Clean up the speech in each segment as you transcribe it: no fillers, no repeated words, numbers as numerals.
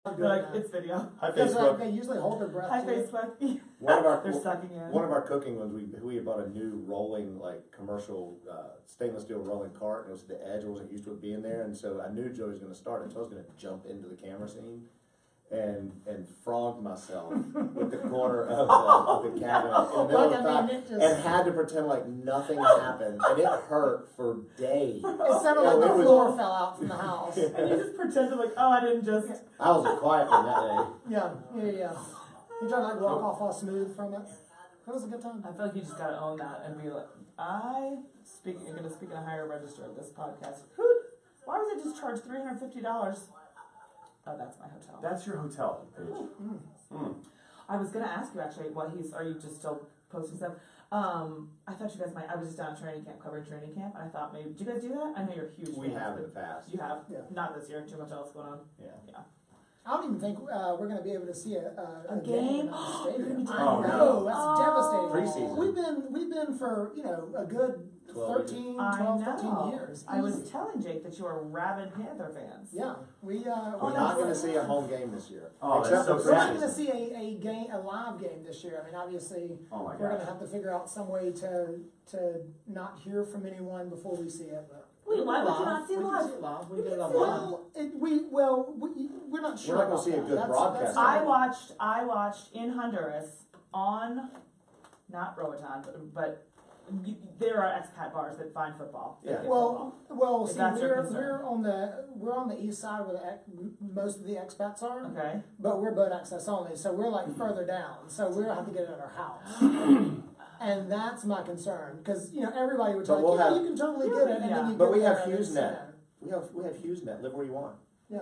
Like, it's video. Hi Facebook. They usually hold their breath. Hi Facebook. They're sucking in. One of our cooking ones, we had bought a new rolling, like, commercial stainless steel rolling cart, and it was at the edge. I wasn't used to it being there, and so I knew Joey was going to start it, so I was going to jump into the camera scene and frogged myself with the corner of the cabinet in the middle of the time, and had to pretend like nothing happened, and it hurt for days. It sounded like the floor fell out from the house. And you just pretended like, oh, I didn't just. I was a quiet one that day. Yeah. You trying to like walk off all smooth from it? That was a good time. I feel like you just gotta own that and be like, I'm gonna speak in a higher register of this podcast. Why was it just charged $350? Oh, that's my hotel. That's your hotel page. I was gonna ask you actually are you just still posting stuff? I thought you guys might, I was just down at training camp, covering training camp, and I thought maybe, do you guys do that? I know you're huge. We have in the past. You have? Yeah. Not this year, too much else going on. Yeah. I don't even think we're going to be able to see a game in the stadium. Oh, no, that's devastating. Preseason. We've been for a good 12 13 years. I was telling Jake that you are rabid Panther fans. Yeah, we're not going to see a home game this year. Oh, except that's so we're sad. not going to see a live game this year. I mean, obviously, we're going to have to figure out some way to not hear from anyone before we see it. But wait, why would you not see live? We can see it live. We're not sure. We're not going to see a good broadcast. I watched in Honduras on, not Roatán, but there are expat bars that find football. Yeah. Well. See, we're we're on the east side where most of the expats are. Okay. But we're boat access only, so we're like further down. So we're gonna have to get it at our house. And that's my concern, because everybody would tell you, you can totally get it, and then you But we get have there HughesNet. We have HughesNet. Live where you want. Yeah.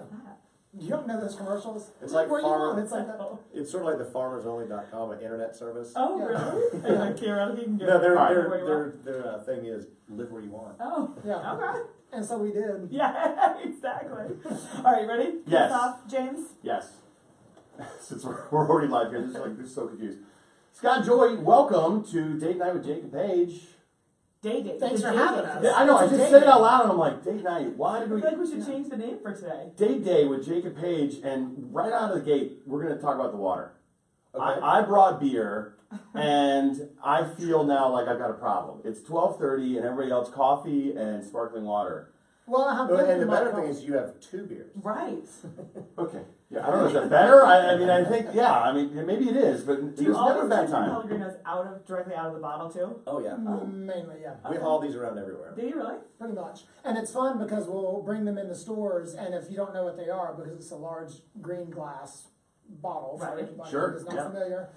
You don't know those commercials? It's like where you want. It's like that. It's sort of like the farmersonly.com, an internet service. Oh, really? And like Kira, you can get their thing is live where you want. Oh, yeah. Okay. And so we did. Yeah, exactly. All right, ready? Yes. Off, James? Yes. Since we're already live here, this is so confused. Scott Joy, welcome to Date Night with Jake and Paige. Day. Thanks for having us. I know, I just said it out loud and I'm like, Date Night, why did we... I feel like we should change the name for today. Date Day with Jake and Paige, and right out of the gate, we're going to talk about the water. Okay. I brought beer, and I feel now like I've got a problem. It's 12:30 and everybody else coffee and sparkling water. Well, and the better thing is you have 2 beers. Right. Okay. Yeah, I don't know, is that better? I think, maybe it is, but Do you it's never always that drink your time. Pellegrinos directly out of the bottle too? Oh, yeah. Mainly, yeah. We haul these around everywhere. Do you really? Pretty much. And it's fun because we'll bring them into stores, and if you don't know what they are, because it's a large green glass bottle for anybody who's not familiar,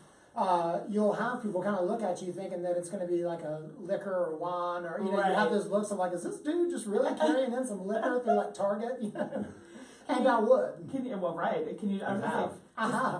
you'll have people kind of look at you thinking that it's going to be like a liquor or wine, or you have those looks of like, is this dude just really carrying in some liquor through like Target? And I would. Can you? Well, right. Can you? I was gonna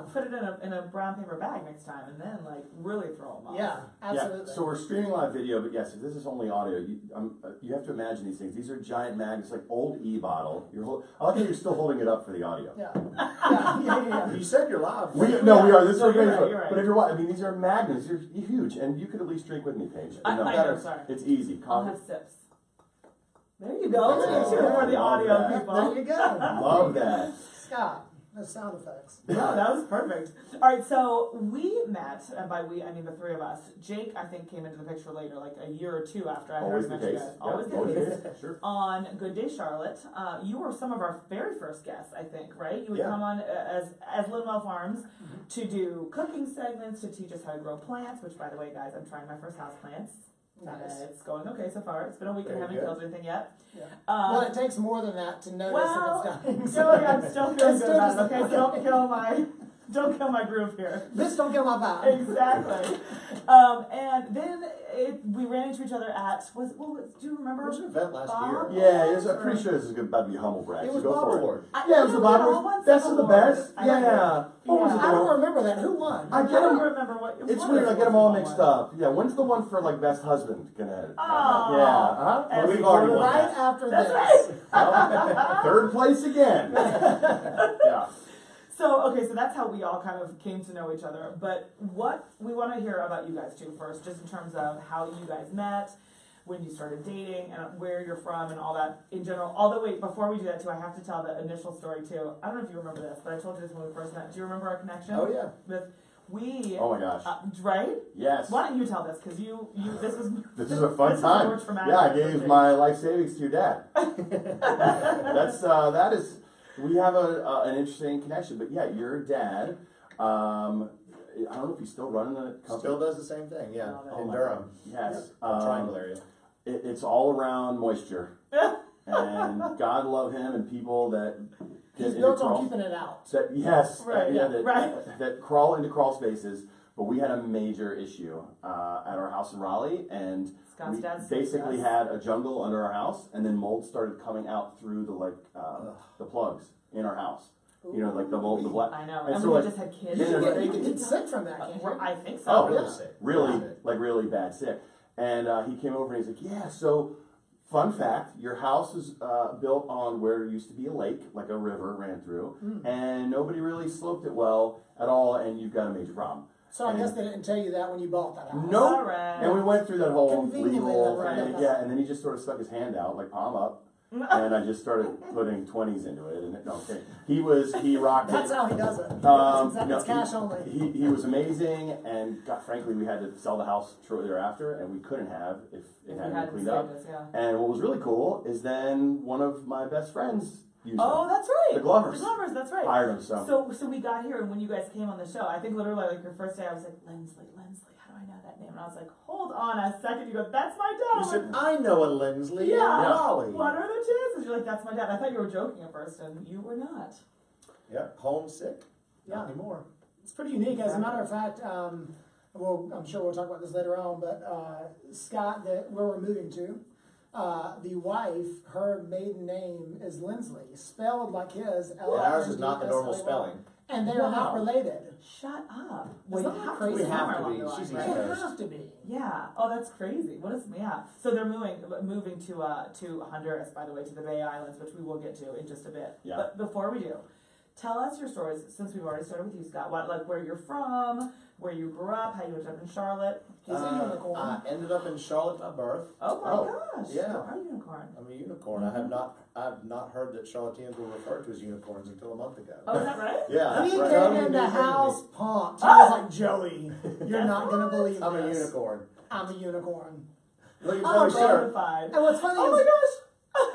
say, put it in a brown paper bag next time, and then like really throw them off. Yeah, absolutely. Yeah, so we're streaming live video, but yes, if this is only audio, you have to imagine these things. These are giant magnets, like old e-bottle. I like how you're still holding it up for the audio. Yeah. You said you're live. We are. This is you're Facebook. right. But if you're watching, these are magnets. They're huge, and you could at least drink with me, Paige. I know, sorry. It's easy. I'll have sips. There you go. Oh, for the audio people. There you go. Love that. Scott, no sound effects. No, that was perfect. All right, so we met, and by we, I mean the 3 of us. Jake, I think, came into the picture later, like a year or 2 after I Always heard the mention case. it. Always the case. Sure. On Good Day Charlotte, you were some of our very first guests, I think, right? You would come on as Linwell Farms to do cooking segments, to teach us how to grow plants, which, by the way, guys, I'm trying my first house plants. Nice. It's going okay so far. It's been a week and I haven't killed anything yet. Yeah. Well, it takes more than that to notice if it's dying. I'm still feeling good about it. Okay, don't kill my groove here. This don't kill my vibe. Exactly. And then we ran into each other at do you remember? There was an event last year. Yeah, I'm pretty sure this is about to be a humble brag. It was go Bob for Award. Yeah, it was the Bob Award. Best of the best. Yeah. I don't remember that. Who won? I don't remember what. It's weird. I get them all mixed up. Yeah, when's the one for like best husband gonna? Oh. Yeah. We've already won right after That's this. Right. 3rd place again. Yeah. So that's how we all kind of came to know each other. But what we want to hear about you guys too first, just in terms of how you guys met, when you started dating, and where you're from, and all that in general. Although, wait, before we do that too, I have to tell the initial story too. I don't know if you remember this, but I told you this when we first met. Do you remember our connection? Oh yeah. Oh my gosh. Right? Yes. Why don't you tell this? Because this is a fun time. Yeah, I gave my life savings to your dad. We have an interesting connection. But yeah, your dad, I don't know if he's still running the company. Still does the same thing, yeah. In Durham. Yes. Triangle area. It's all around moisture. And God love him and people that he's built on keeping it out. That crawl into crawl spaces. But we had a major issue at our house in Raleigh, and we basically had a jungle under our house, and then mold started coming out through the plugs in our house. You know, like the mold, the black. I know. And we just had kids. You can get sick from that, can't you? I think so. Oh, really sick. Really bad sick. And he came over and he's like, yeah, so fun fact, your house is built on where there used to be a lake, like a river ran through, and nobody really sloped it well at all, and you've got a major problem. So I guess they didn't tell you that when you bought that house. No. Nope. Right. And we went through that whole legal right. thing. Yeah, and then he just sort of stuck his hand out, like palm up, and I just started putting 20s into it. And he rocked That's it. how he does it. It's cash only. He was amazing, and frankly, we had to sell the house shortly thereafter, and we couldn't have if it hadn't been cleaned up. And what was really cool is then one of my best friends used them. That's right. The Glovers. That's right. Hired them, So we got here, and when you guys came on the show, I think literally like your first day, I was like, Lindsley, how do I know that name? And I was like, hold on a second. You go, that's my dad. You said, I know a Lindsley. Yeah. Raleigh. What are the chances? You're like, that's my dad. I thought you were joking at first, and you were not. Yeah, homesick. Not anymore. It's pretty unique. As a matter of fact, I'm sure we'll talk about this later on, but Scott, where we're moving to, the wife, her maiden name is Lindsley, spelled like his. Ours is not the normal spelling. And they are not related. Shut up. We have to be. She's They have to be. Yeah. Oh, that's crazy. What is? Yeah. So they're moving to Honduras, by the way, to the Bay Islands, which we will get to in just a bit. Yeah. But before we do, tell us your stories. Since we've already started with you, Scott. Where you're from, where you grew up, how you ended up in Charlotte. He's a unicorn. I ended up in Charlotte by birth. Oh my gosh. Yeah. You are a unicorn. I'm a unicorn. I have not heard that Charlotteans were referred to as unicorns until a month ago. Oh, is that right? Yeah. He came in the house pumped. He was like, Joey, you're not going to believe I'm this. a unicorn. I'm a unicorn. Look at my shirt. And what's funny is, my gosh.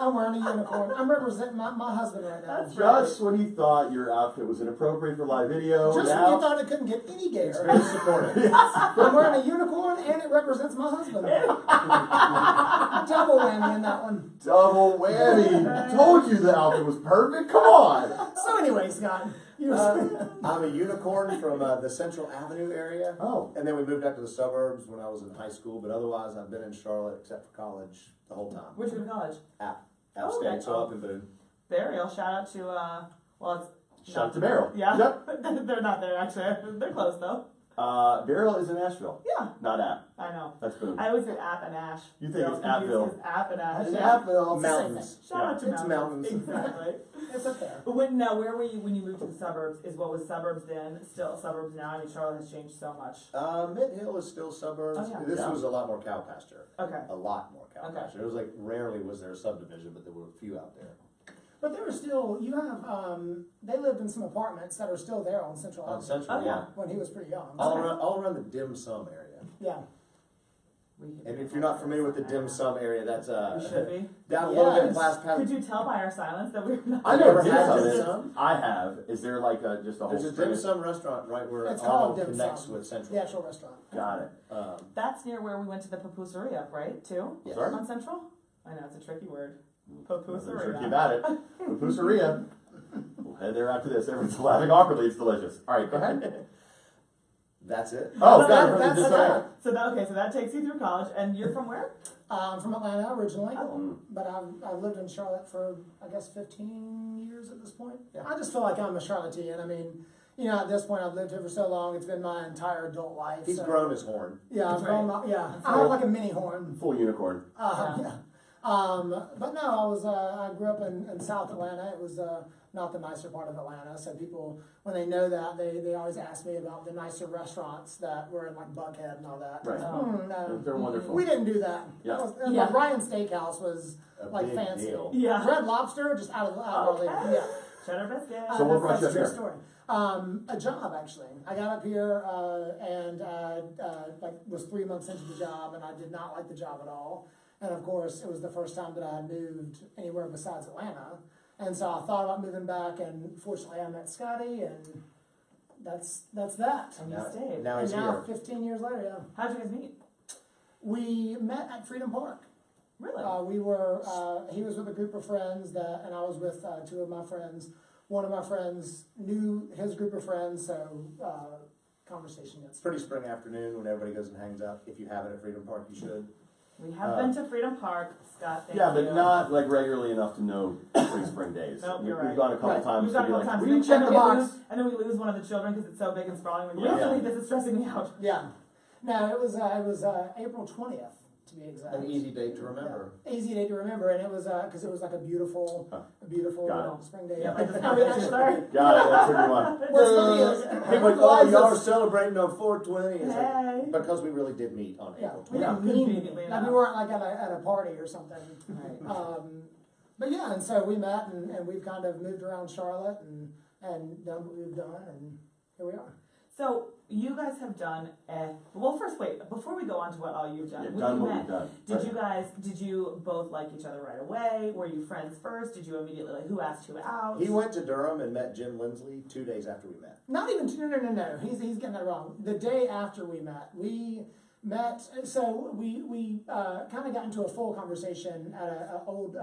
I'm wearing a unicorn. I'm representing my husband right now. That's Just when you thought your outfit was inappropriate for live video, Just when you thought it couldn't get any gayer. It's very supportive. I'm wearing a unicorn and it represents my husband. Double whammy in that one. Double whammy. Told you the outfit was perfect. Come on. So anyway, Scott. I'm a unicorn from the Central Avenue area. Oh. And then we moved out to the suburbs when I was in high school, but otherwise I've been in Charlotte except for college the whole time. Where'd you go to college? App State, so up in Boone. Burial. Shout out to Shout out to Beryl. Yeah. Yep. They're not there actually. They're close though. Beryl is in Nashville. Yeah. Not App. I know. That's Boone. I always get App and Ash. You think it's Appville. It's App and Ash. It's Yeah. Appville. Mountains. Shout out to It's mountains. Exactly. It's up there. But where were you when you moved to the suburbs? Is what was suburbs then still suburbs now? I mean, Charlotte has changed so much. Mid Hill is still suburbs. Oh, yeah. This was a lot more cow pasture. Okay. A lot more cow pasture. It was like rarely was there a subdivision, but there were a few out there. But there were still, you have, they lived in some apartments that are still there on Central Avenue. On Central, yeah. When he was pretty young. All around the dim sum area. Yeah. And if you're not familiar with the dim sum area, that's We should be. down a little bit past. Could you tell by our silence that we're not? I never Never had had dim dim sum. I have. Is there like just a whole There's a dim sum restaurant right where It's Arnold called Dim connects Sum. with Central. The actual restaurant. Got it. That's near where we went to the pupuseria, right? Too? Yes. Sorry? On Central? I know, it's a tricky word. Tricky Pupuseria. about it. Pupuseria. We'll head there after this. Everyone's laughing awkwardly. It's delicious. All right, go ahead. That's it. Oh, that's got it. So that takes you through college, and you're from where? I'm from Atlanta originally, Oh. but I've lived in Charlotte for, I guess, 15 years at this point. Yeah. I just feel like I'm a Charlottean. I mean, at this point I've lived here for so long, it's been my entire adult life. He's grown his horn. Yeah, I've grown up, yeah. I have like a mini horn. Full unicorn. Yeah. But no, I grew up in South Atlanta. It was not the nicer part of Atlanta. So people, when they know that, they always ask me about the nicer restaurants that were in like Buckhead and all that. Right. No, They're wonderful. we didn't do that. Yeah. That was, Yeah. Ryan Steakhouse was A like big fancy. deal. Yeah. Red Lobster, just out of our league. Yeah. Cheddar biscuit. So what brought That's you a up true here? story. A job actually. I got up here and like was 3 months into the job, and I did not like the job at all. And of course, it was the first time that I had moved anywhere besides Atlanta, and so I thought about moving back. And fortunately, I met Scotty, and that's that. And you stayed. Now he's And now, here. 15 years later, yeah, How'd you guys meet? we met at Freedom Park. Really? We were, he was with a group of friends and I was with two of my friends. One of my friends knew his group of friends, so conversation gets. It's pretty spring afternoon when everybody goes and hangs out. If you haven't at Freedom Park, you should. We have been to Freedom Park, Scott. Thank Yeah, you. but not like regularly enough to know spring days. Nope, We've you're right. gone a couple Right. times. We've gone a to be couple like, times. "Will you and check then the we box?" lose- and then we lose one of the children because it's so big and sprawling. We Yeah. really, this is stressing me out. Yeah. No, it was April 20th to be exact. An easy date to remember. Yeah. Easy day to remember, and it was because it was like a beautiful Got it. spring day. Yeah, like this I mean, conversation. actually, Got it. That's what you want. what's funny is People like, oh, y'all are celebrating on 420. It's Hey. like, because we really did meet on Yeah, April we 20th. didn't mean Conveniently like enough. we weren't like at a party or something. Right. But yeah, and so we met and we've kind of moved around Charlotte and done what we've done, and here we are. So you guys have done well. First, wait. Before we go on to what all you've done, You've when done you what met, we've done. Did you both like each other right away? Were you friends first? Did you immediately like who asked who out? He went to Durham and met Jim Lindsley 2 days after we met. Not even no. He's getting that wrong. The day after we met, so we kind of got into a full conversation at an old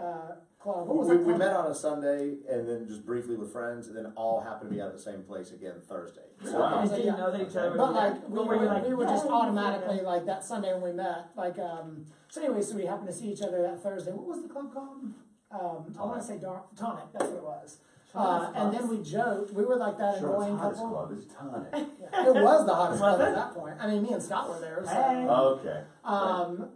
club. What was We that club? met on a Sunday and then just briefly with friends, and then all happened to be at the same place again Thursday. Wow. And did you know that each other? But were like there? we Or were you like were just "Yay, automatically like that Sunday when we met. Like so anyway, so we happened to see each other that Thursday. What was the club called? I want to say Tonic. That's what it was. And then we joked. We were like that Sure, it's annoying hottest couple. club. It's tonic. Yeah, it was the hottest Was club it? at that point. I mean, me and Scott were there. So. Hey. Okay.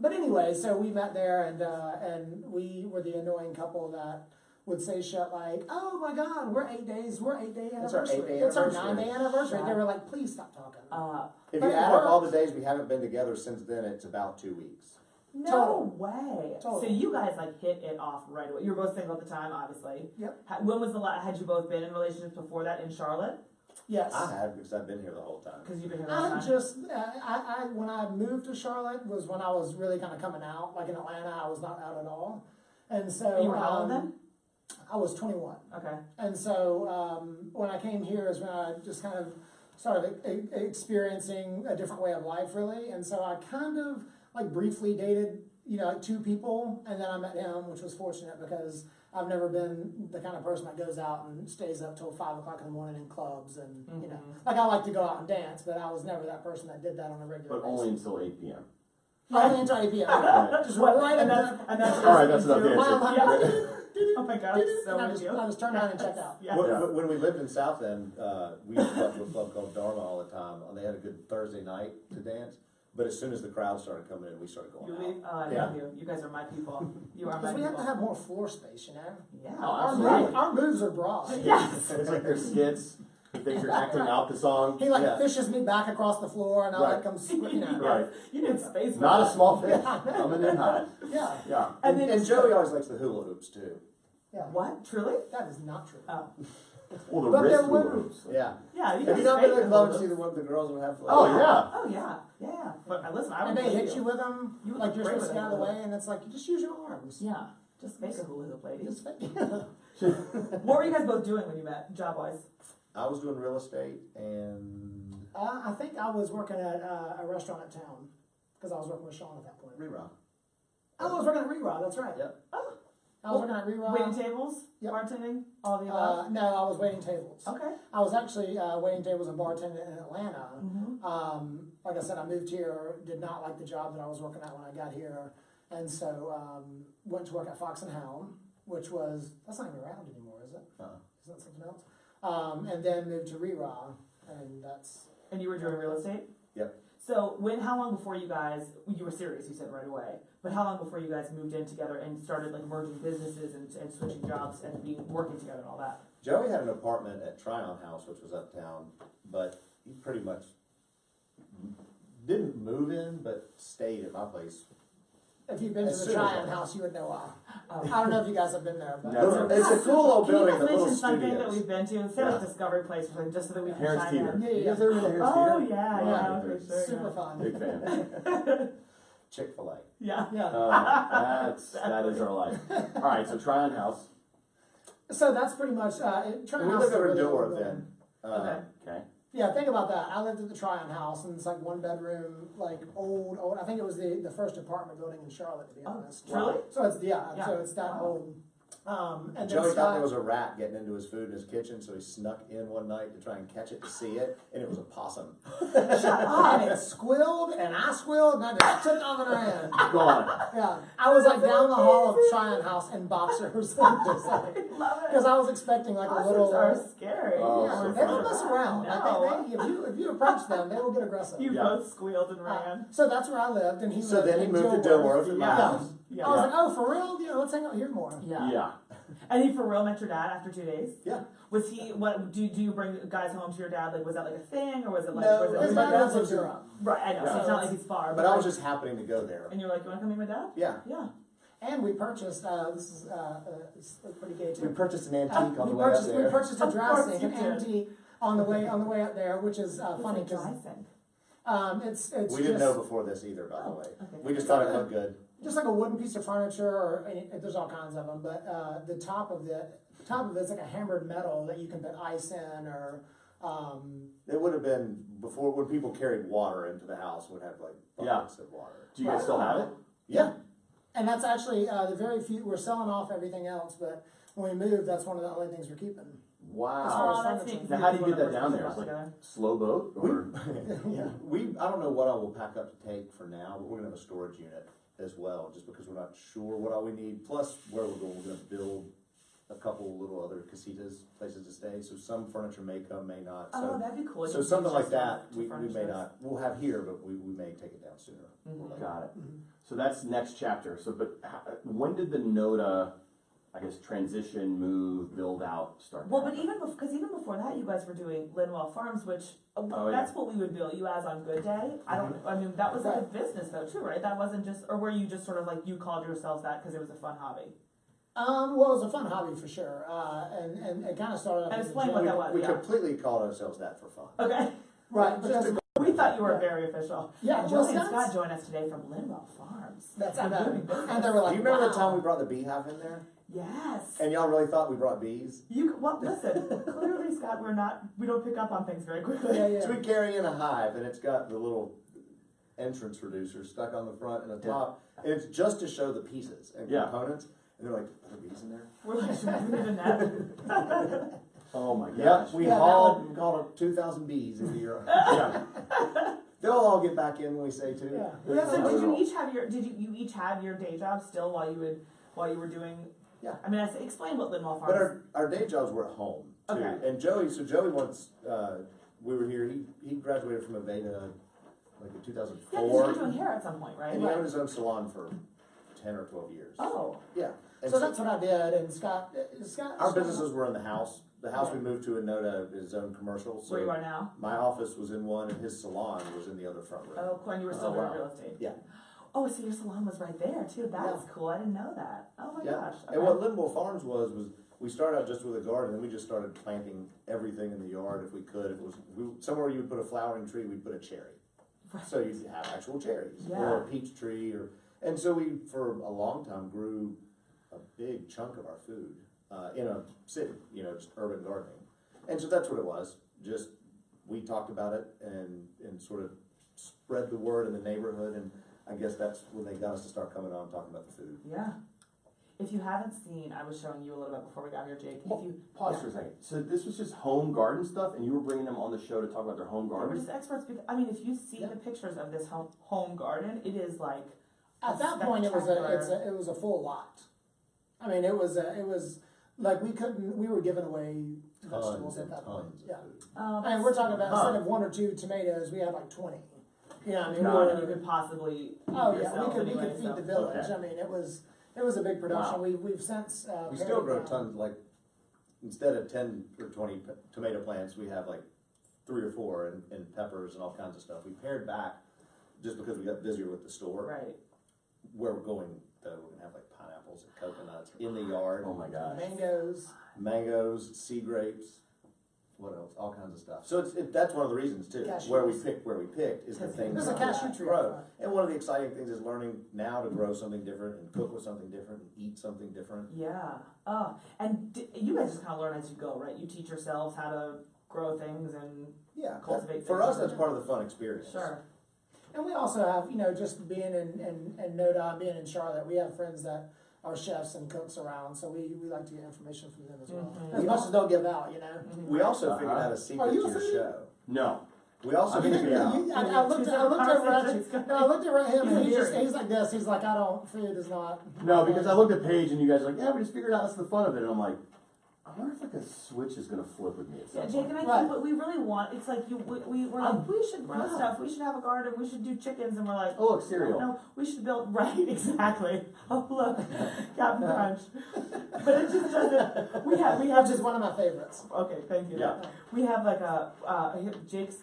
But anyway, so we met there, and we were the annoying couple that would say shit like, "Oh my God, we're 8 days. We're 8 day It's our anniversary. 8-day It's our anniversary." 9-day anniversary." Shut They were like, "Please stop talking." If But you it add up all worked. the days we haven't been together since then, it's about 2 weeks. No Total. way. Total. So you guys like hit it off right away. You were both single at the time, obviously. Yep. When was the last? Had you both been in relationships before that in Charlotte? Yes. I had because I've been here the whole time. Because you've been here all the I time. just, I when I moved to Charlotte was when I was really kind of coming out. Like in Atlanta, I was not out at all, and so You were how old then? I was 21, Okay. and so when I came here is when I just kind of started experiencing a different way of life, really, and so I kind of like briefly dated, like 2 people, and then I met him, which was fortunate because I've never been the kind of person that goes out and stays up till 5 o'clock in the morning in clubs, and like I like to go out and dance, but I was never that person that did that on a regular But basis. only until 8 p.m. Only until 8 p.m. Just What? right And up that's All right, that's enough to answer. Oh my God, so and I with just, you. I just turned around and checked out. Yeah. When we lived in South End, we used to go to a club called Dharma all the time, and they had a good Thursday night to dance. But as soon as the crowd started coming in, we started going You out. leave? Oh, I Yeah. love you. You guys are my people. You are my Because we have people. to have more floor space, Yeah. Oh, Our, absolutely. our moves are broad. Yes. It's like there's skits. Things are acting out the song. He like Yeah. fishes me back across the floor, and I Right. like come, Right. You need space for Not that. a small fish. Coming in hot. Yeah, Yeah. And then And Joey always likes the hula hoops too. yeah. What? Truly? That is not true. Oh. Well, the But wrist there were- moves. Yeah. Yeah. You Have you guys not been fake to the club and the see the girls will have? Oh, yeah. Oh yeah. Yeah. But listen, I And would they believe hit you with them, You would like look you're great supposed to with get out of the a hula way, and it's like, just use your arms. Yeah. Just fake a hula hoop, ladies. Just fake. What were you guys both doing when you met, job wise? I was doing real estate and I think I was working at a restaurant in town, because I was working with Sean at that point. rerun. Oh, I was working at Rerod, that's right. Yep. Oh. I was working at Rerod. Waiting tables? Yep. Bartending? All of the above? No, I was waiting tables. Okay. I was actually waiting tables and bartending in Atlanta. Mm-hmm. Like I said, I moved here, did not like the job that I was working at when I got here, and so went to work at Fox and Hound, which was, that's not even around anymore, is it? Is that something else? And then moved to Rerod, and that's... And you were doing real estate? Yep. So how long before you guys, you were serious, you said right away, but how long before you guys moved in together and started like merging businesses and switching jobs and working together and all that? Joey had an apartment at Tryon House, which was uptown, but he pretty much didn't move in, but stayed at my place. If you've been to the Tryon House, you would know why. I don't know if you guys have been there, but It's a cool old building, Can you the little mention something that studios. we've been to? Say like Discovery Place or something, just so that we can Harris chime Teeter. in. Yeah, You guys ever been to Harris Oh, Teeter? yeah, okay, sure. super yeah. fun. Big fan. Chick-fil-A. Yeah. Yeah. That is our life. All right, so Tryon House. So that's pretty much, Tryon We House lived is a over in really old Dilworth building. then. Okay. Okay. Yeah, think about that. I lived at the Tryon House, and it's like one bedroom, like old. I think it was the first apartment building in Charlotte, to be honest. Really? So it's Yeah. so it's that Wow. old. And Joey then thought there was a rat getting into his food in his kitchen, so he snuck in one night to try and catch it to see it, and it was a possum. and it squealed, and I squealed, and I just took off and ran. Go on. Yeah, I was like down the hall of Tryon House in boxers, Love it. because I was expecting like a Possums little. are scary. Oh, Yeah, so they don't funny. mess around. No. Like if you approach them, they will get aggressive. You Yeah. both squealed and ran. So that's where I lived, and he So lived then he in moved to Dilworth. Dilworth in my Yeah. house. Yeah. I was like, oh, for real? Yeah, let's hang out here more. Yeah. Yeah. And he for real met your dad after 2 days? Yeah. Was he, what, do you bring guys home to your dad? Like, was that like a thing, or was it like, No, was it His like, dad lives in Europe. right, I know, so Yeah. it's not like he's far. But I was like- just happening to go there. And you're like, you wanna come meet my dad? Yeah. Yeah. And we purchased, this is it's pretty gay We too. purchased an antique on the We way up purchased, we there. purchased a Of dry course sink, you an did. antique on the way up there, which is funny It's a because dry sink. it's We didn't know just, before this either, by the way. Okay. We just thought it looked good. just like a wooden piece of furniture, or there's all kinds of them. But the top of it's like a hammered metal that you can put ice in, or It would have been before when people carried water into the house, would have like buckets of water. Do you guys still have it? Yeah. and that's actually the very few. We're selling off everything else, but when we move, that's one of the only things we're keeping. Wow. Oh, that's neat. Now, how do you get that One down of there? our It's like together. slow boat, or I don't know what I will pack up to take for now, but we're gonna have a storage unit as well, just because we're not sure what all we need. Plus, where we're going, we're gonna build a couple little other casitas, places to stay. So some furniture may come, may not. So, Oh, that'd be cool. so You can something use like your that, stuff to we may furnish not. We'll have here, but we may take it down sooner. Mhm. got it. So that's next chapter. So, but when did the NoDa, I guess, transition, move, build out start? Well, but even before that, you guys were doing Linwell Farms, which that's what we would bill you as on good day. I mean, that was like a business though too, right? That wasn't just, or were you just sort of like you called yourselves that because it was a fun hobby? Well, it was a fun hobby for sure, and it kind of started off And as a explain joke. what that was. We Yeah. completely called ourselves that for fun. Okay. Right, because We thought you were very official. Yeah, Joey and well, Scott joined us today from Linwell Farms. that's We're I know. doing business. And they were like, Do you remember wow. the time we brought the beehive in there? Yes. And y'all really thought we brought bees? Well, listen. Clearly, Scott, we don't pick up on things very quickly. Yeah. So we carry in a hive, and it's got the little entrance reducer stuck on the front and the top, and it's just to show the pieces and components. And they're like, "Are there bees in there?" We're like, should we need a net? Oh my Yep, gosh. we Yeah, called 2,000 bees into your. Yeah. They'll all get back in when we say to. Yeah. So did you each have you each have your day job still while you were doing? Yeah. I mean, explain what Linwell But Farms. our day jobs were at home too. Okay. And Joey once we were here. He graduated from Aveda like in 2004. Yeah, because you were doing hair at some point, right? And he owned his own salon for 10 or 12 years. Oh. Yeah. And So that's what I did, and Scott. our businesses were in the house. The house we moved to in NoDa is own commercial. So Where you are now? my office was in one, and his salon was in the other front room. Oh, cool. And you were still Oh, doing wow. real estate. Yeah. Oh, so your salon was right there too. That's cool. I didn't know that. Oh my Yeah. gosh. Okay. And what Linwell Farms was we started out just with a garden, and we just started planting everything in the yard if we could. If it was somewhere you would put a flowering tree, we'd put a cherry. So you'd have actual cherries, or a peach tree, and so we for a long time grew a big chunk of our food in a city, just urban gardening. And so that's what it was. Just we talked about it and sort of spread the word in the neighborhood, and I guess that's when they got us to start coming on and talking about the food. Yeah. If you haven't seen, I was showing you a little bit before we got here, Jake. If you Pause for a second. So this was just home garden stuff, and you were bringing them on the show to talk about their home we're garden? just experts. Because, I mean, if you see the pictures of this home garden, it is like At that point, it was a full lot. I mean, it was like we were giving away vegetables at that point. Tons of Yeah. food. And we're talking about instead of 1 or 2 tomatoes, we had like 20. You know, I mean, more than you could possibly. oh yeah, yourself we anyway, could feed so. the village. Okay. I mean, it was a big production. Wow. We've since We still grow pared it down. tons, like instead of 10 or 20 tomato plants, we have like 3 or 4 and peppers and all kinds of stuff. We pared back just because we got busier with the store. Right. Where we're going, though, we're gonna have like pineapples and coconuts in the yard. Oh my gosh. Mangoes. Sea grapes. What else? All kinds of stuff. So that's one of the reasons too. Cashews. Where we picked is the things There's a that cashew tree. grow. And one of the exciting things is learning now to grow something different and cook with something different and eat something different. Yeah. Oh, and you guys just kind of learn as you go, right? You teach yourselves how to grow things and cultivate. For us, that's part of the fun experience. Sure. And we also have, just being in NoDa, being in Charlotte, we have friends that are chefs and cooks around, so we like to get information from them as well. As much as they'll give out, We also figured out a secret to your show. No. We also figured out. I looked over at him and he's like this. He's like, food is not. No, because I looked at Paige and you guys are like, yeah, we just figured out that's the fun of it. And I'm like, I wonder if like a switch is gonna flip with me at some Jake point. and I think what we really want, it's like we're like, we should grow stuff, we should have a garden, we should do chickens, and we're like, oh look, cereal. No, we should build, right, exactly. Oh look, Captain Crunch. But it just doesn't, we have just one of my favorites. Okay, thank you. Yeah. We have like Jake's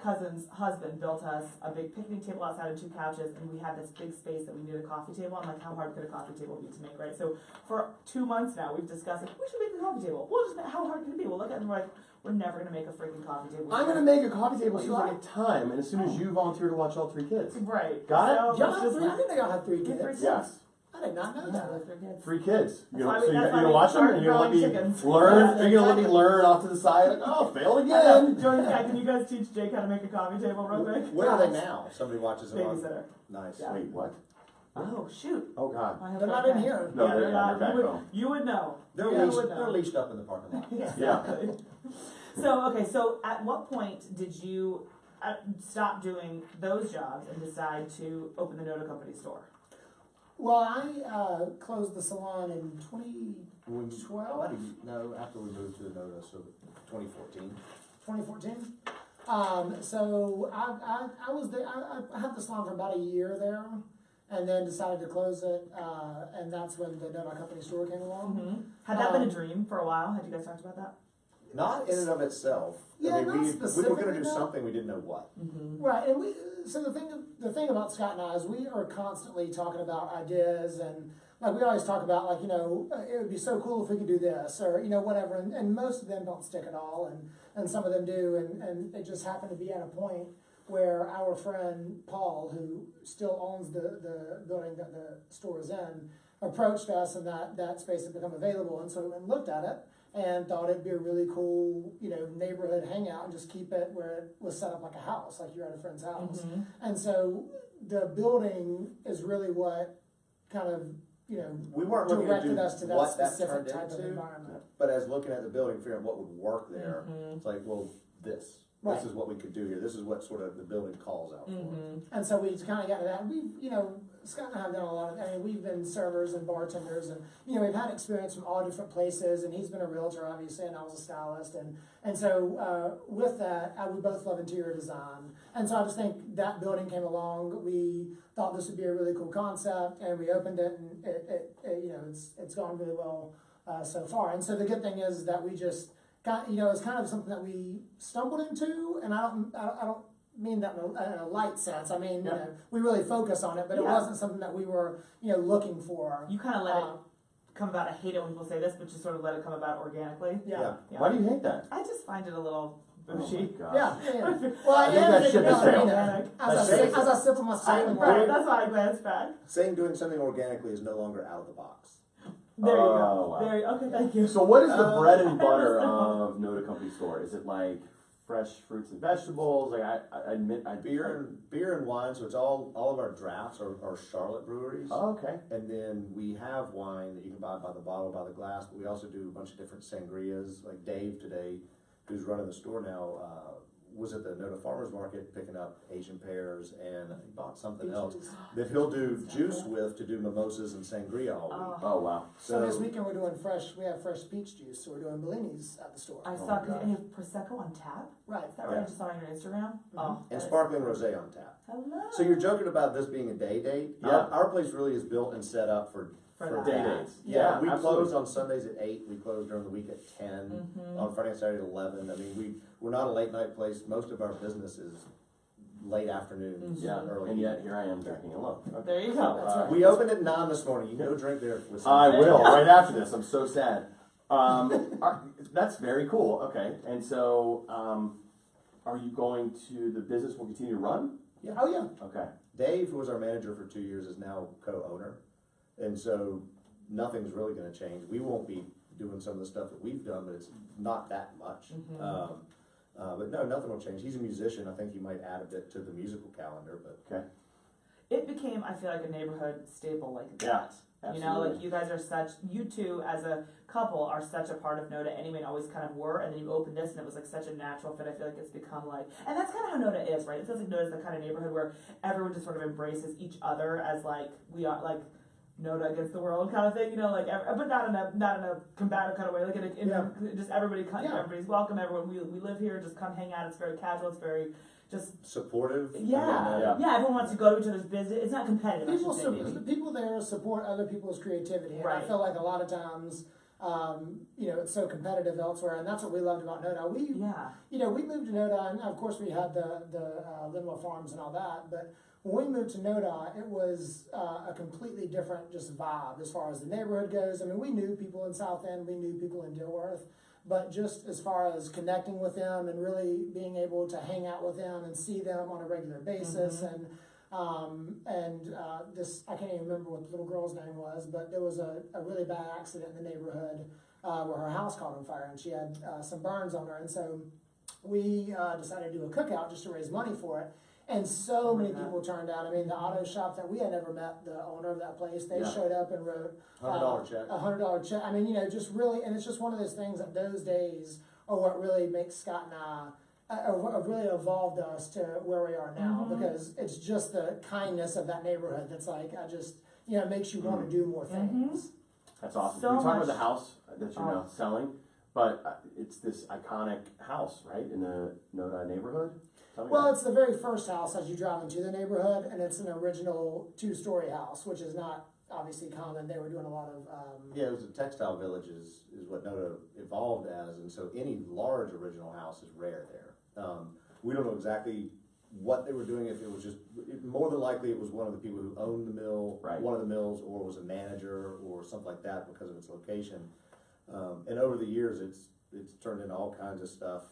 cousin's husband built us a big picnic table outside and 2 couches, and we had this big space that we needed a coffee table. I'm like, how hard could a coffee table be to make, right? So for 2 months now, we've discussed, like, we should make a coffee table. How hard can it be? We'll look at it and we're like, we're never gonna make a freaking coffee table. I'm gonna make a coffee table as soon as I get time, and as soon as you volunteer to watch all 3 kids. Right. Got it? Y'all have 3? I didn't know y'all had 3 kids. 3 kids. Yes. I did not know that. 3 kids. That's why we You're gonna watch them, and you're gonna let me chickens. learn. You're gonna let me learn off to the side. Like, oh, failed again. Can you guys teach Jake how to make a coffee table real quick? Where are they now? Somebody watches them on. Babysitter. Nice. Yeah. Wait, what? Oh shoot. Oh God. They're not in here. No, Yeah, they're not. back You would, home. you would know. They're leashed up in the parking lot. Exactly. So at what point did you stop doing those jobs and decide to open the NoDa Company Store? Well, I closed the salon in 2012. No, after we moved to the NoDa, so 2014. 2014. So I was there. I had the salon for about a year there, and then decided to close it. And that's when the NoDa Company Store came along. Mm-hmm. Had that been a dream for a while? Had you guys talked about that? Not in and of itself. Yeah, I mean, not we were specifically, going to do no. something, we didn't know what. Mm-hmm. Right, and so the thing about Scott and I is we are constantly talking about ideas, and like we always talk about, like, it would be so cool if we could do this, or whatever, and most of them don't stick at all, and some of them do, and it just happened to be at a point where our friend Paul, who still owns the building that the store is in, approached us, and that space had become available, and so we went and looked at it and thought it'd be a really cool, neighborhood hangout, and just keep it where it was set up like a house, like you're at a friend's house. Mm-hmm. And so the building is really what kind of, We weren't looking to directed do us to that what that specific turned type of into, environment. but as looking at the building, figuring out what would work there, Mm-hmm. it's like, well, this Right. is what we could do here. This is what sort of the building calls out for. Mm-hmm. And so we kind of got to that. We've, Scott and I have done a lot of, we've been servers and bartenders, and, we've had experience from all different places, and he's been a realtor, obviously, and I was a stylist. And so with that, we both love interior design. And so I just think that building came along. We thought this would be a really cool concept, and we opened it, and it's gone really well so far. And so the good thing is that we just got, it's kind of something that we stumbled into, and I don't mean that in a light sense. I mean, we really focus on it, but it wasn't something that we were, looking for. You kind of let it come about. I hate it when people say this, but just sort of let it come about organically. Yeah. Why do you hate that? I just find it a little Oh my bushy. gosh. Yeah. Well, I think am that thinking ship has about it, sailed. as I sip on my cinnamon Right, water. that's why I glanced back. Saying doing something organically is no longer out of the box. There you Oh, go. wow. Okay, thank you. So what is the bread and butter of NoDa Company Store? Is it like fresh fruits and vegetables? Like I admit, Beer and wine, so it's all of our drafts are Charlotte breweries. Oh, okay. And then we have wine that you can buy by the bottle, by the glass, but we also do a bunch of different sangrias. Like Dave today, who's running the store now, was at the NoDa Farmers Market picking up Asian pears, and he bought something else that he'll do juice with to do mimosas and sangria all week. Oh wow. So this weekend we have fresh peach juice, so we're doing Bellinis at the store. I saw, because you have Prosecco on tap. Right. Is that right? I just saw on your Instagram. Oh, And sparkling rosé on tap. hello. So you're joking about this being a day date? Yeah. Our place really is built and set up for for day that. dates. Yeah, we absolutely. close on Sundays at 8, we close during the week at 10, on Friday and Saturday at 11. I mean, we're not a late night place. Most of our business is late afternoons, Yeah, early and yet evening. here I am drinking alone. Okay. There you go. That's right. We opened at 9 this morning. You can go drink there with some. I will, right after this. I'm so sad. That's very cool. Okay, and so are you going to, the business will continue to run? Yeah. Oh, yeah. Okay. Dave, who was our manager for 2 years, is now co-owner. And so nothing's really gonna change. We won't be doing some of the stuff that we've done, but it's not that much. But no, nothing will change. He's a musician. I think he might add a bit to the musical calendar, but. Okay. It became, I feel like, a neighborhood staple like that. Yeah, You know, absolutely. like you guys are such, you two as a couple are such a part of NoDa anyway, and always kind of were, and then you opened this and it was like such a natural fit. I feel like it's become like, and that's kind of how NoDa is, right? It feels like NoDa is the kind of neighborhood where everyone just sort of embraces each other as like, we are like, NoDa against the world kind of thing, you know, like, but not in a combative kind of way, like just everybody, everybody's welcome, everyone, we live here, just come hang out, it's very casual, it's very, just supportive. yeah, everyone wants to go to each other's business. It's not competitive. People there support other people's creativity, and I feel like a lot of times, it's so competitive elsewhere, and that's what we loved about NoDa. We moved to NoDa, and of course we had the Linwell Farms and all that, but when we moved to NoDa, it was a completely different just vibe as far as the neighborhood goes. I mean, we knew people in South End, we knew people in Dilworth. But just as far as connecting with them and really being able to hang out with them and see them on a regular basis, and this, I can't even remember what the little girl's name was, but there was a really bad accident in the neighborhood where her house caught on fire and she had some burns on her, and so we decided to do a cookout just to raise money for it. And so many people turned out. I mean, the auto shop that we had never met, the owner of that place, they showed up and wrote $100 check. a $100 check. I mean, just really, and it's just one of those things that those days are what really makes Scott and I, really evolved us to where we are now, because it's just the kindness of that neighborhood that's like, it makes you want to do more things. That's awesome. So we talk about much- the house that you're now selling, but it's this iconic house, right, in the NoDa neighborhood? Well, it's the very first house as you drive into the neighborhood, and it's an original 2-story house, which is not obviously common. They were doing a lot of It was a textile village is what NoDa evolved as, and so any large original house is rare there. We don't know exactly what they were doing, if it was just, more than likely it was one of the people who owned the mill, one of the mills, or was a manager or something like that because of its location. And over the years it's turned into all kinds of stuff.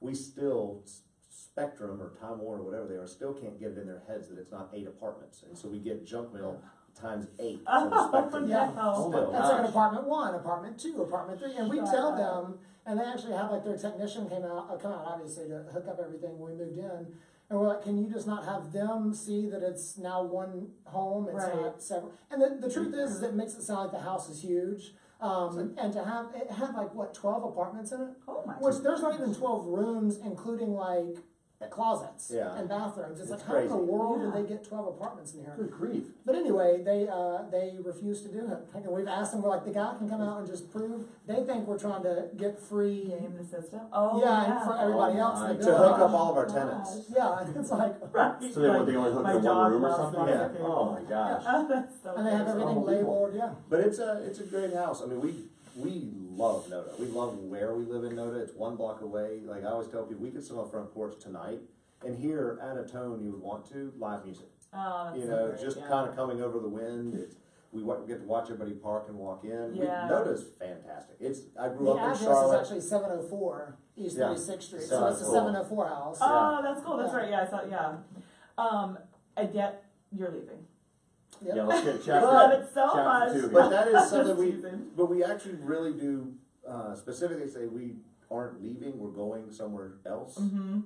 We still, Spectrum or Time Warner, whatever they are, still can't get it in their heads that it's not 8 apartments, and so we get junk mail times 8 from the Spectrum. That's like an apartment 1, apartment 2, apartment 3, and we tell them, and they actually have like their technician come out obviously to hook up everything when we moved in, and we're like, can you just not have them see that it's now one home, it's not separate? And the truth is it makes it sound like the house is huge. And to have, it had like, what, 12 apartments in it? Oh my Which there's not even 12 rooms, incling like closets and bathrooms. It's like, how in the world did they get 12 apartments in here? Good grief. But anyway, they refuse to do it. And we've asked them, we're like, the guy can come out and just prove. They think we're trying to get free. Game the system. And for everybody else in the To building. hook up all of our tenants. Yeah, and it's like, So they only hook my in one dog room or loves something? lots Yeah. of people. Oh my gosh. That's so and they have crazy. everything labeled, But it's a great house. I mean, we love NoDa. We love where we live in NoDa. It's 1 block away. Like I always tell people, we could sit on the front porch tonight and hear at a tone you would want to live music. Oh, that's You so know, great, just yeah. kind of coming over the wind. We get to watch everybody park and walk in. Yeah. NoDa's fantastic. I grew The up in address Charlotte. is actually 704 East Yeah. 36th Street, So so it's a cool. 704 house. Oh, that's cool. That's Yeah. right. Yeah, I saw. And yet you're leaving. Yep. Yeah, let's get chapter. Love it so chapter much. 2 here. But that is something Season. but we actually really do specifically say we aren't leaving, we're going somewhere else,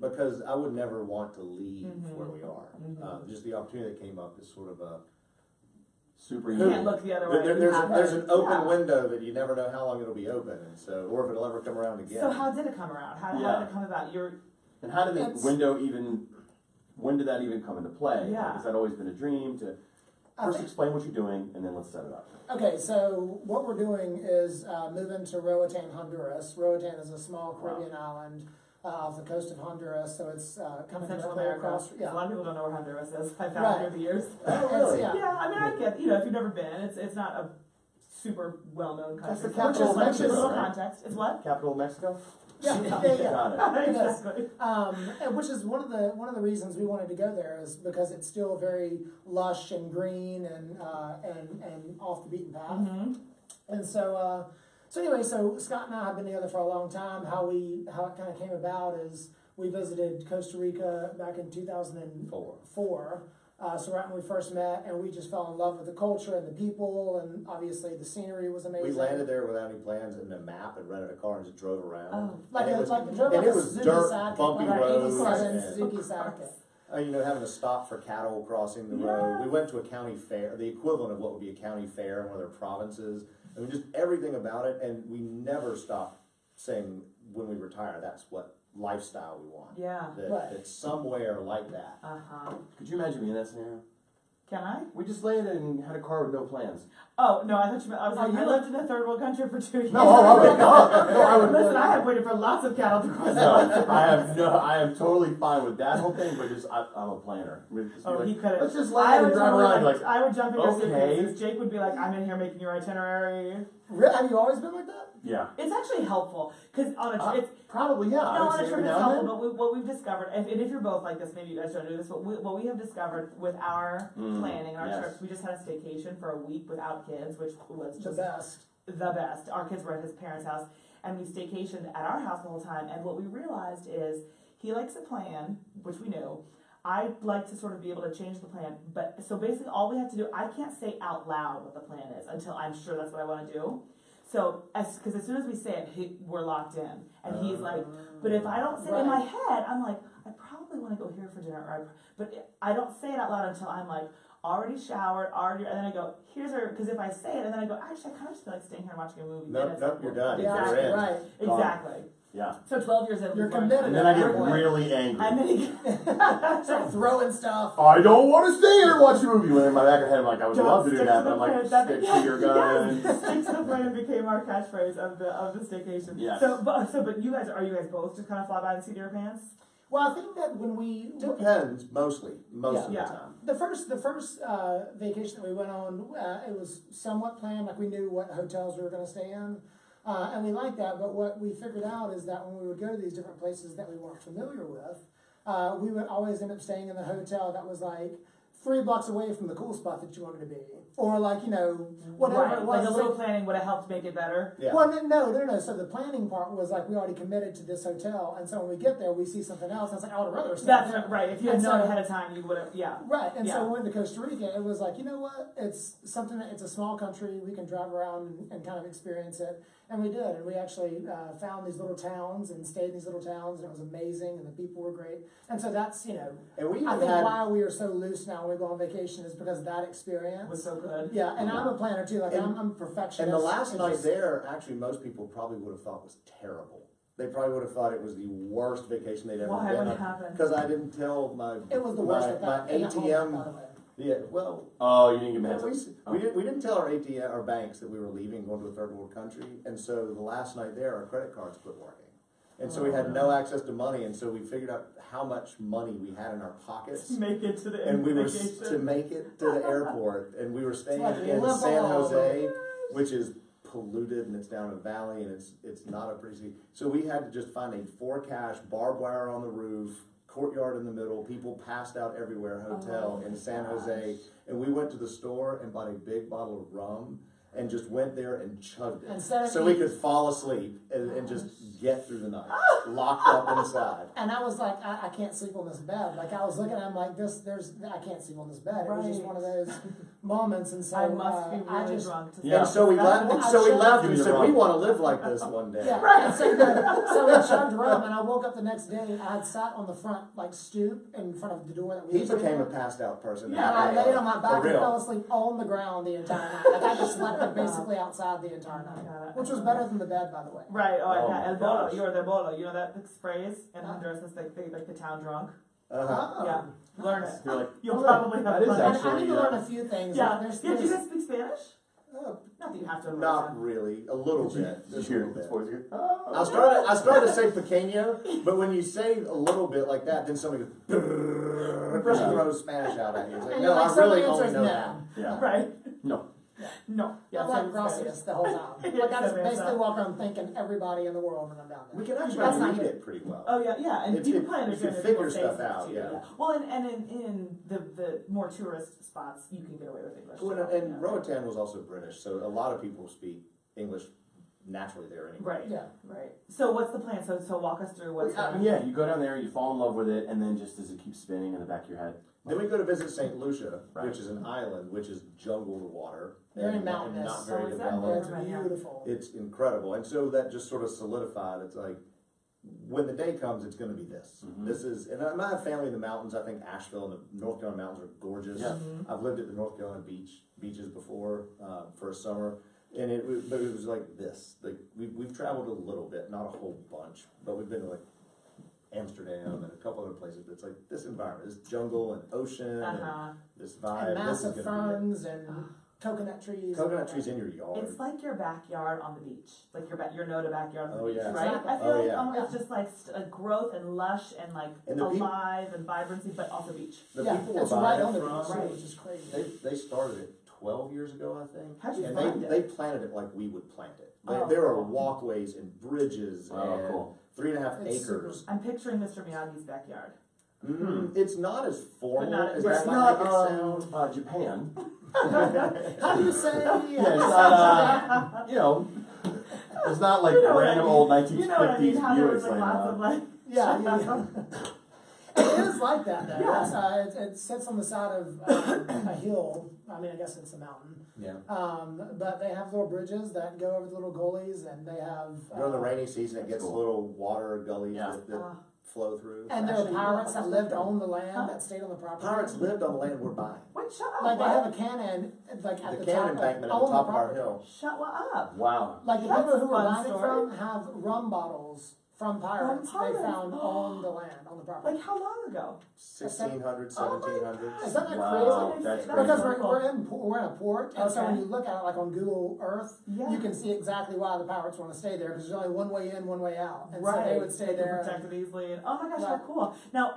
because I would never want to leave where we are. Just the opportunity that came up is sort of a Super You unique. can't look the other way. there's an open Yeah. window that you never know how long it'll be open, and so, or if it'll ever come around again. So how did it come around? How Yeah. did it come about? And how did the It's- window when did that even come into play? Yeah. Like, has that always been a dream to first explain what you're doing and then let's set it up? Okay, so what we're doing is moving to Roatán, Honduras. Roatán is a small Caribbean island off the coast of Honduras, so it's kind of Central directly America. across. Yeah. A lot of people don't know where Honduras is. I found Right. through the years. Oh, really? Yeah, I mean, I get, if you've never been, it's not a super well-known country. That's the Which capital is of like Mexico, a little right? context. It's what? Capital of Mexico? Yeah. Got it. Exactly. And which is one of the reasons we wanted to go there is because it's still very lush and green and off the beaten path. Mm-hmm. And so anyway, so Scott and I have been together for a long time. How it kind of came about is we visited Costa Rica back in 2004. So right when we first met, and we just fell in love with the culture and the people, and obviously the scenery was amazing. We landed there without any plans and a map and rented a car and just drove around. Oh. Like and it it was, drove and like it a was Suzuki dirt, Sakic, bumpy like roads. 87 And, Suzuki Sakic. having to stop for cattle crossing the road. We went to a county fair, the equivalent of what would be a county fair in one of their provinces. I mean, just everything about it, and we never stopped saying when we retire, that's what lifestyle we want. Yeah. That's somewhere like that. Uh-huh. Could you imagine me in that scenario? Can I? We just landed and had a car with no plans. Oh, no, I thought you meant, I was like, you I lived in a third world country for 2 years. No, I would. Listen, I have waited for lots of cattle to cross. I am totally fine with that whole thing, but I'm a planner. Oh, he could have. Let's just land and drive around. Like, I would jump in your okay. suitcases. Jake would be like, I'm in here making your itinerary. Have you always been like that? yeah. It's actually helpful, because on a it's Probably, yeah. I no, would on a say trip every it's now and helpful, then. but what we've discovered, and if you're both like this, maybe you guys don't do this, but what we have discovered with our planning and our yes. trips, we just had a staycation for a week without kids, which was The just best. the best. Our kids were at his parents' house, and we staycationed at our house the whole time, and what we realized is he likes a plan, which we knew. I like to sort of be able to change the plan, but so basically all we have to do, I can't say out loud what the plan is until I'm sure that's what I want to do. So, because as soon as we say it, we're locked in, and he's like, but if I don't say it in my head, I'm like, I probably want to go here for dinner, but I don't say it out loud until I'm like, already showered, and then I go, here's our, because if I say it, and then I go, actually, I kind of just feel like staying here and watching a movie. Nope, you're done. Yeah, You're in. right. Exactly. Yeah. So 12 years in, You're we've learned committed. And then I get Right. really angry. And then he Start throwing stuff. I don't want to stay here and watch a movie. When in my back of my head, I'm like, I would love to do stick that, to but I'm the like, plan. stick to your guns. Stick to the plan became our catchphrase of the staycation. Yes. But you guys both just kind of fly by the seat of your pants? Well, I think that when we Depends, mostly, most of the Yeah. time. the first vacation that we went on, it was somewhat planned. Like we knew what hotels we were going to stay in, and we liked that. But what we figured out is that when we would go to these different places that we weren't familiar with, we would always end up staying in the hotel that was like 3 blocks away from the cool spot that you wanted to be, or like whatever Right. it was. Like a little planning would have helped make it better. Yeah. Well, no. So the planning part was like we already committed to this hotel, and so when we get there, we see something else. And it's like I would rather stay That's there. right. If you had And known so- ahead of time, you would have. Yeah. Right, and Yeah. so when we went to Costa Rica, it was like, you know what? It's something that it's a small country. We can drive around and kind of experience it, and we did. And we actually found these little towns and stayed in these little towns, and it was amazing, and the people were great. And so that's And we I even think had, why we are so loose now when we go on vacation is because of that experience. Was so good. Yeah, and I'm a planner too. Like And- I'm a perfectionist. and the last It's night just- there, actually, most people probably would have thought was terrible. They probably would have thought it was the worst vacation they'd ever Why? been What on. happened? Because I didn't tell my It was the worst at my that in that moment, ATM. by the way. Yeah, well, Oh, you didn't give me a heads up. we didn't tell our ATM, our banks, that we were leaving, going to a third world country, and so the last night there, our credit cards quit working, and so we had no access to money, and so we figured out how much money we had in our pockets, Make it to the and we were vacation. to make it to the airport, and we were staying Like in limbo. San Jose, which is polluted, and it's down a valley, and it's not a pretty city. So we had to just find a 4 cash, barbed wire on the roof, courtyard in the middle, people passed out everywhere, hotel in San Jose, and we went to the store and bought a big bottle of rum and just went there and chugged it, Instead of so we eating- could fall asleep and just get through the night, locked up inside. And I was like, I can't sleep on this bed. Like I was looking, I'm like, I can't sleep on this bed. It was just Right. one of those moments, and so I must be I really just, drunk to Yeah. And so we left. And I so we should- left. And we Give me said the we rum. want to live like this one day. Yeah, and so we chugged rum, and I woke up the next day. I had sat on the front like stoop in front of the door that we. He became a passed out person. Yeah, I laid on my For back and real. fell asleep on the ground the entire night. Like I just slept basically outside the entire night, which was better than the bed, by the way. Right. Oh, Oh yeah. my El bolo. gosh. You're the bolo. You know that phrase in Honduras is like the town drunk. Uh-huh. Oh, Yeah. Learn it. nice. You're like, You'll oh, probably have that is fun. I actually, need to learn a few things. Yeah. There's, Yeah. Do you there's, guys speak Spanish? Not that you have to. Not really. A little bit. Just a little bit. Oh. I started to say pequeño, but when you say a little bit like that, then somebody goes, throws Spanish out at you. It's like, no, I really only know that. Yeah. Right. No. No. Yeah, I'm like gracias the whole time. Like I just basically walk around thanking everybody in the world when I'm down there. We can actually That's not read good. it pretty well. Oh yeah, and you can probably understand you if can people figure say stuff stuff out, to you. yeah. Well, and in the more tourist spots, you can get away with English. Well, and Roatán was also British, so a lot of people speak English naturally there anyway. Right. Yeah. Right. So what's the plan? So walk us through what's going on. Yeah, you go down there, you fall in love with it, and then just as it keeps spinning in the back of your head. Then we go to visit St. Lucia, Right. which is an island, which is jungle water. Very and mountainous. not very So is that developed. It's beautiful. It's incredible. And so that just sort of solidified. It's like, when the day comes, it's going to be this. Mhm. This is, and I have family in the mountains. I think Asheville and the North Carolina mountains are gorgeous. Yeah. I've lived at the North Carolina beaches before for a summer. And but it was like this. Like we've traveled a little bit, not a whole bunch, but we've been to like Amsterdam and a couple other places. It's like this environment, this jungle and ocean, and this vibe. And this is massive gonna be ferns and coconut trees. it. Coconut trees in your yard. It's like your backyard on the beach, like your NoDa backyard on the Oh, beach, yeah. right? Exactly. I feel Oh, like yeah. it's just like a growth and lush and like And the people- alive and vibrancy, but also beach. The yeah, people we're it's right buying on it the from, beach, Right. which is crazy. they started it 12 years ago, I think. How'd you and find they it? planted it like we would plant it. Oh, There are cool. walkways and bridges Oh, and cool. 3.5 It's acres. I'm picturing Mr. Miyagi's backyard. It's not as formal not as as- that It's might not make it sound. Japan. How do you say? Yeah, it's not, you know, it's not like You know what I random mean. old You know what I 1950s mean? How there was Buicks like laying lots around. of like. Yeah. It is like that though. Yeah. It sits on the side of a hill. I mean, I guess it's a mountain. Yeah. But they have little bridges that go over the little gullies, and they have. During the rainy season, it That's gets cool. little water gullies Yeah. that flow through. And there are Actually, pirates that lived huh? on the land that stayed on the property. Pirates lived on the land we're buying. Wait, shut up. Like they what? have a cannon, like at The the, cannon top, embankment at on the top of our property. hill. Shut what up? Wow. Like the That's people who a were fun buying it story. from have rum bottles from pirates pirates. they found on the land, on the property. Like how long ago? 1600s, Oh my 1700s. Is that not Wow, crazy? that's Because crazy. we're in a port, and so Okay. when you look at it like on Google Earth, Yeah. you can see exactly why the pirates want to stay there, because there's only one way in, one way out, and Right. so they would stay there. Protected easily. And, oh my gosh, Right. how cool. Now,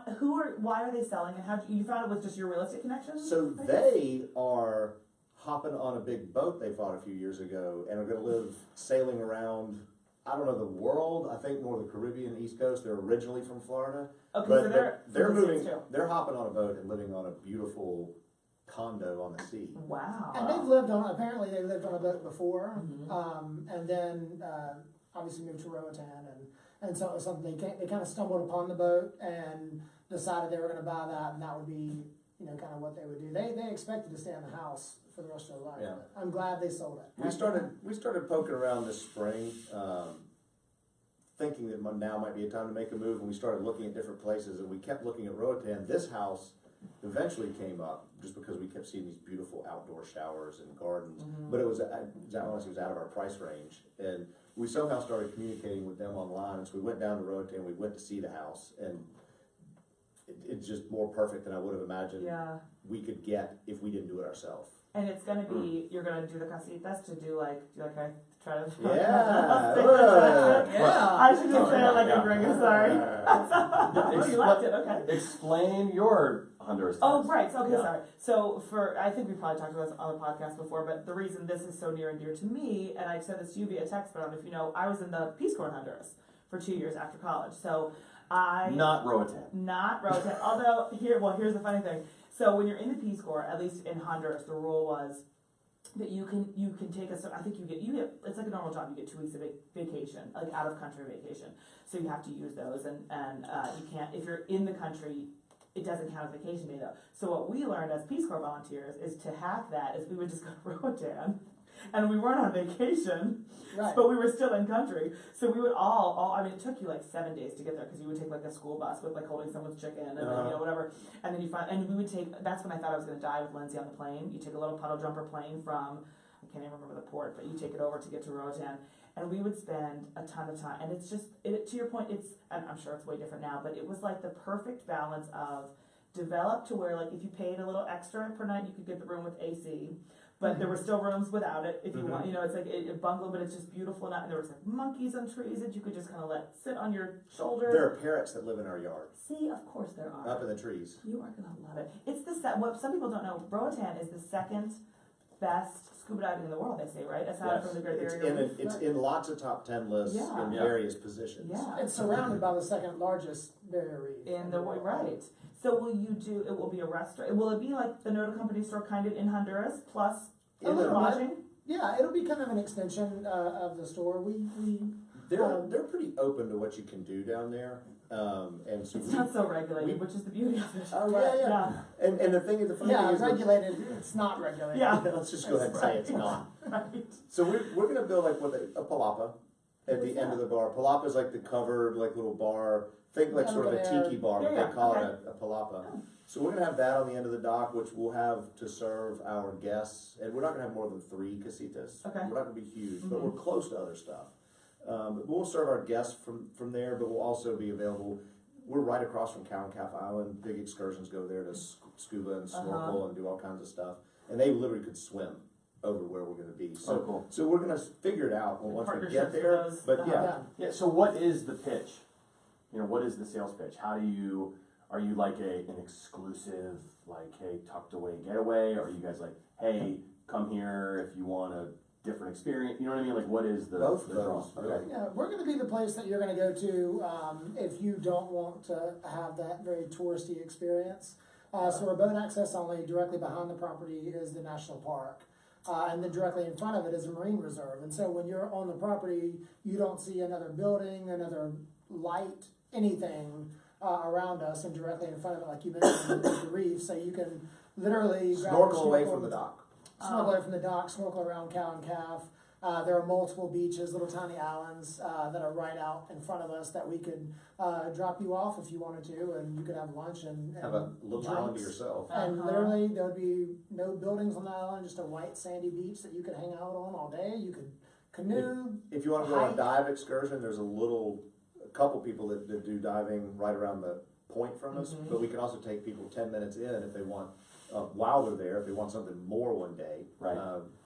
why are they selling and how you found it was just your real estate connections? So they are hopping on a big boat they bought a few years ago and are going to live sailing around, I don't know, the world. I think more the Caribbean, East Coast. They're originally from Florida. Okay, But so they're they're from the moving, States too. they're hopping on a boat and living on a beautiful condo on the sea. Wow. And they've lived on, apparently they lived on a boat before, Mhm. and then obviously moved to Roatán, and so it was something they kind of stumbled upon the boat and decided they were going to buy that, and that would be, you know, kind of what they would do. They expected to stay in the house for the rest of their life. Yeah. But I'm glad they sold it. We started poking around this spring, thinking that now might be a time to make a move, and we started looking at different places, and we kept looking at Roatán. This house eventually came up just because we kept seeing these beautiful outdoor showers and gardens, but it was honestly, it was out of our price range, and we somehow started communicating with them online, and so we went down to Roatán, we went to see the house, and it's just more perfect than I would have imagined Yeah. we could get if we didn't do it ourselves. And it's gonna be you're gonna do the casitas to do like I try to Yeah. Yeah. I should just say it like Yeah. a gringo, sorry. Oh, you liked it, okay. Explain your Honduras Oh, tax. right. So, okay, Yeah. sorry. So, I think we probably talked about this on the podcast before, but the reason this is so near and dear to me, and I said this to you via text, but I don't know if you know, I was in the Peace Corps in Honduras for 2 years after college. So, Not Roatán. not Roatán. Although, here's the funny thing. So, when you're in the Peace Corps, at least in Honduras, the rule was that you can take I think you get it's like a normal job. You get 2 weeks of vacation, like out of country vacation. So you have to use those, and you can't if you're in the country. It doesn't count as vacation day though. So what we learned as Peace Corps volunteers is to hack that is we would just go to Roatán, and we weren't on vacation, Right. but we were still in country. So we would all I mean, it took you like 7 days to get there because you would take like a school bus with like holding someone's chicken and then, you know, whatever. And then and we would take, that's when I thought I was going to die with Lindsey on the plane. You take a little puddle jumper plane from, I can't even remember the port, but you take it over to get to Roatán. And we would spend a ton of time, and it's just, to your point, and I'm sure it's way different now, but it was like the perfect balance of developed to where, like, if you paid a little extra per night, you could get the room with AC, but there were still rooms without it if you want, you know, it's like a bungalow, but it's just beautiful. And there was like monkeys on trees that you could just kind of let sit on your shoulder. There are parrots that live in our yard. See, of course there are. Up in the trees. You are gonna love it. It's what some people don't know, Roatán is the second best scuba diving in the world, they say, right? Aside from the Great Barrier Reef. It's in lots of top 10 lists in various positions. Yeah. It's surrounded by the second largest barrier reef. In the world, right. So it will be a restaurant, will it be like the NoDa Company Store kind of in Honduras, plus a little lodging? Yeah, it'll be kind of an extension of the store. They're pretty open to what you can do down there. And so it's not so regulated, which is the beauty of it. Oh, yeah. And the thing is, the funny thing is, regulated. It's not regulated. Yeah, let's just go ahead and say it's not. Right. So we're gonna build like a palapa at the end of the bar. Palapa is like the covered like little bar. Think like sort of a tiki bar, but they call it a palapa. Oh. So we're gonna have that on the end of the dock, which we'll have to serve our guests, and we're not gonna have more than 3 casitas. Okay. We're not gonna be huge, but we're close to other stuff. But we'll serve our guests from there, but we'll also be available. We're right across from Cow and Calf Island. Big excursions go there to scuba and snorkel and do all kinds of stuff. And they literally could swim over where we're going to be. So, cool. So we're going to figure it out once we get there. But yeah. So what is the pitch? You know, what is the sales pitch? Are you like an exclusive, like, hey, tucked away getaway? Or are you guys like, hey, come here if you want a different experience? You know what I mean? Like, what is the both the those? draw? Okay. Yeah, we're going to be the place that you're going to go to if you don't want to have that very touristy experience. So we're boat access only. Directly behind the property is the national park. And then directly in front of it is a marine reserve. And so when you're on the property, you don't see another building, another light, anything around us, and directly in front of it, like you mentioned, is the reef. So you can literally snorkel away from the dock. Snorkel away from the dock, snorkel around Cow and Calf. There are multiple beaches, little tiny islands that are right out in front of us that we could drop you off if you wanted to, and you could have lunch and have a little island to yourself. And literally, there would be no buildings on the island, just a white sandy beach that you could hang out on all day. You could canoe. If you want to go on a dive excursion, there's a couple people that do diving right around the point from us, but we can also take people 10 minutes in if they want. While they're there, if they want something more one day,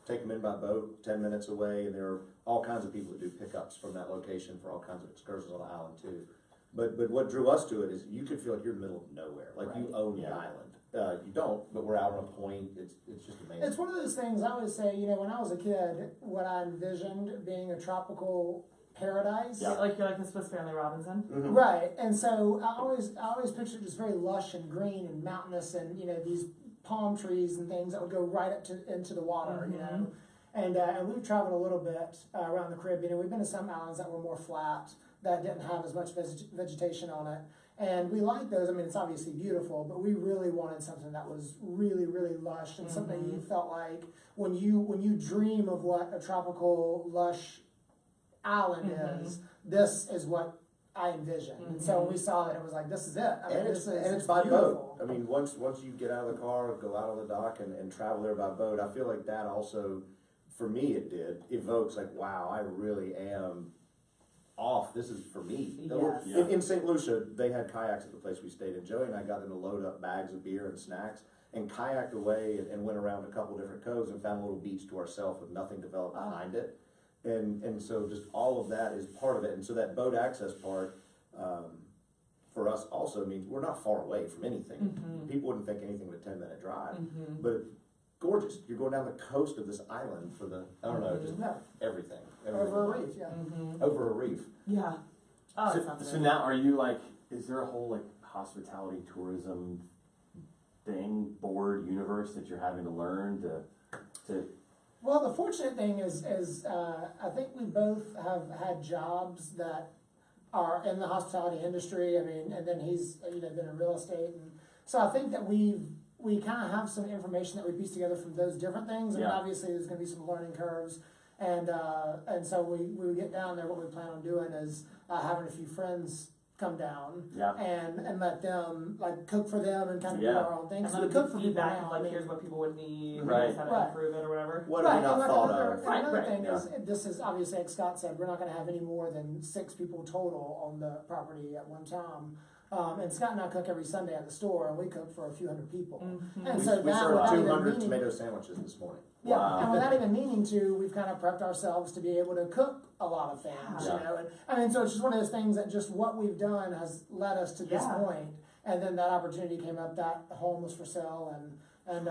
take them in by boat, 10 minutes away, and there are all kinds of people that do pickups from that location for all kinds of excursions on the island too. But what drew us to it is you could feel like you're in the middle of nowhere, like you own the island. You don't, but we're out on a point. It's just amazing. It's one of those things I always say. You know, when I was a kid, what I envisioned being a tropical paradise. Yeah, like you're like the Swiss Family Robinson. Right, and so I always pictured just very lush and green and mountainous, and you know these palm trees and things that would go right up into the water, you know. And we've traveled a little bit around the Caribbean, and we've been to some islands that were more flat, that didn't have as much vegetation on it. And we like those. I mean, it's obviously beautiful, but we really wanted something that was really, really lush and something you felt like when you dream of what a tropical, lush island is, this is what I envisioned. And so when we saw it, it was like, this is it. I mean, it's by boat. I mean, once you get out of the car, go out on the dock and travel there by boat, I feel like that also, for me evokes like, wow, I really am off. This is for me. Yes. In St. Lucia, they had kayaks at the place we stayed in. Joey and I got them to load up bags of beer and snacks and kayaked away and went around a couple different coves and found a little beach to ourselves with nothing developed behind it. And so just all of that is part of it. And so that boat access part, for us also means we're not far away from anything. People wouldn't think anything but a 10-minute drive. But gorgeous. You're going down the coast of this island for just everything. Over a reef, Over a reef. Yeah. Oh, so now are you like, is there a whole like hospitality tourism board universe that you're having to learn to Well, the fortunate thing is I think we both have had jobs that are in the hospitality industry. I mean, and then he's been in real estate, and so I think that we kind of have some information that we piece together from those different things. I mean, obviously there's going to be some learning curves, and so we get down there. What we plan on doing is having a few friends come down and let them like cook for them and kind of do our own things. And we cook for feedback people of like, here's what people would need, here's how to improve it or whatever. What have we not thought of? Another thing is, this is obviously, like Scott said, we're not going to have any more than 6 people total on the property at one time. And Scott and I cook every Sunday at the store, and we cook for a few hundred people. Mm-hmm. And We so that served without even 200 meaning, tomato sandwiches this morning. yeah, Wow. and without even meaning to, we've kind of prepped ourselves to be able to cook a lot of things, Yeah. you know. And I mean, so it's just one of those things that just what we've done has led us to this Yeah. point. And then that opportunity came up, that home was for sale, and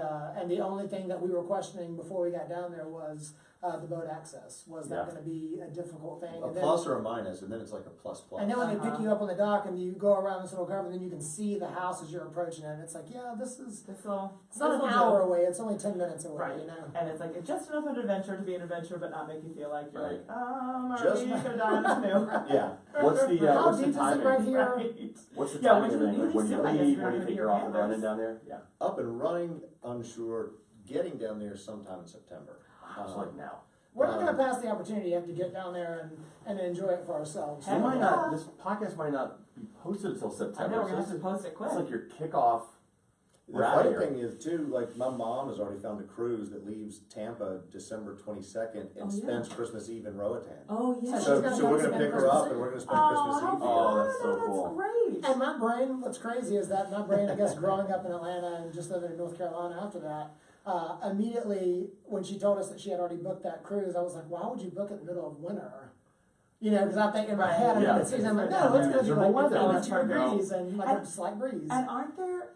the only thing that we were questioning before we got down there was the boat access. Was that Yeah. going to be a difficult thing? A And then, plus or a minus, and then it's like a plus plus. and then when they pick Uh-huh. you up on the dock and you go around this little curve, and then you can see the house as you're approaching it. And it's like, yeah, it's not an hour away. It's only 10 minutes away, Right. you know. And it's like, it's just enough of an adventure to be an adventure, but not make you feel like you're Right. like, are Just- we gonna die in a canoe? Yeah. What's the How what's the deep is it timing? right here? Right. What's the Yeah, timing when of you it? Like, when you leave, I guess leave, you're when you gonna think be you're off and campers. running down there? Yeah. Up and running, unsure. Getting down there sometime in September. It's like now. We're not going to pass the opportunity. You have to get down there and enjoy it for ourselves. So Heck it might yeah. not. This podcast might not be posted until I September. know, we're so gonna have this to post it quick. It's like your kickoff. The We're outta funny here. thing is too, like my mom has already found a cruise that leaves Tampa December 22nd and Oh, yeah. spends Christmas Eve in Roatán. Oh, yeah. So So, she's gonna so come we're gonna spend pick her Christmas up Eve. and we're gonna spend Oh, Christmas Eve how Oh, together. that's so fun. cool. That's great. And my brain, what's crazy is that my brain, I guess, growing up in Atlanta and just living in North Carolina after that, immediately when she told us that she had already booked that cruise, I was like, why would you book it in the middle of winter? You know, because I think in my head, Yeah. I'm in season, I'm like, no, it's going to be Miserable like weather. 82 degrees and like a And- slight breeze. And aren't there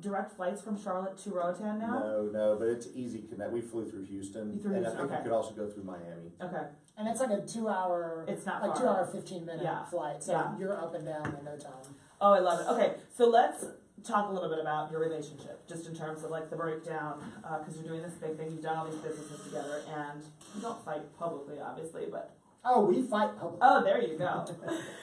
direct flights from Charlotte to Roatán now? No, but it's easy connect. We flew through Houston, Through and I Houston, think okay. you could also go through Miami. Okay. And it's like a 2 hour, It's not like far. 2 hour, 15-minute Yeah. flight. So Yeah. you're up and down in no time. Oh, I love it. Okay, so let's talk a little bit about your relationship, just in terms of like the breakdown, because you're doing this big thing, you've done all these businesses together, and you don't fight publicly, obviously, but Oh, we fight publicly. oh, there you go.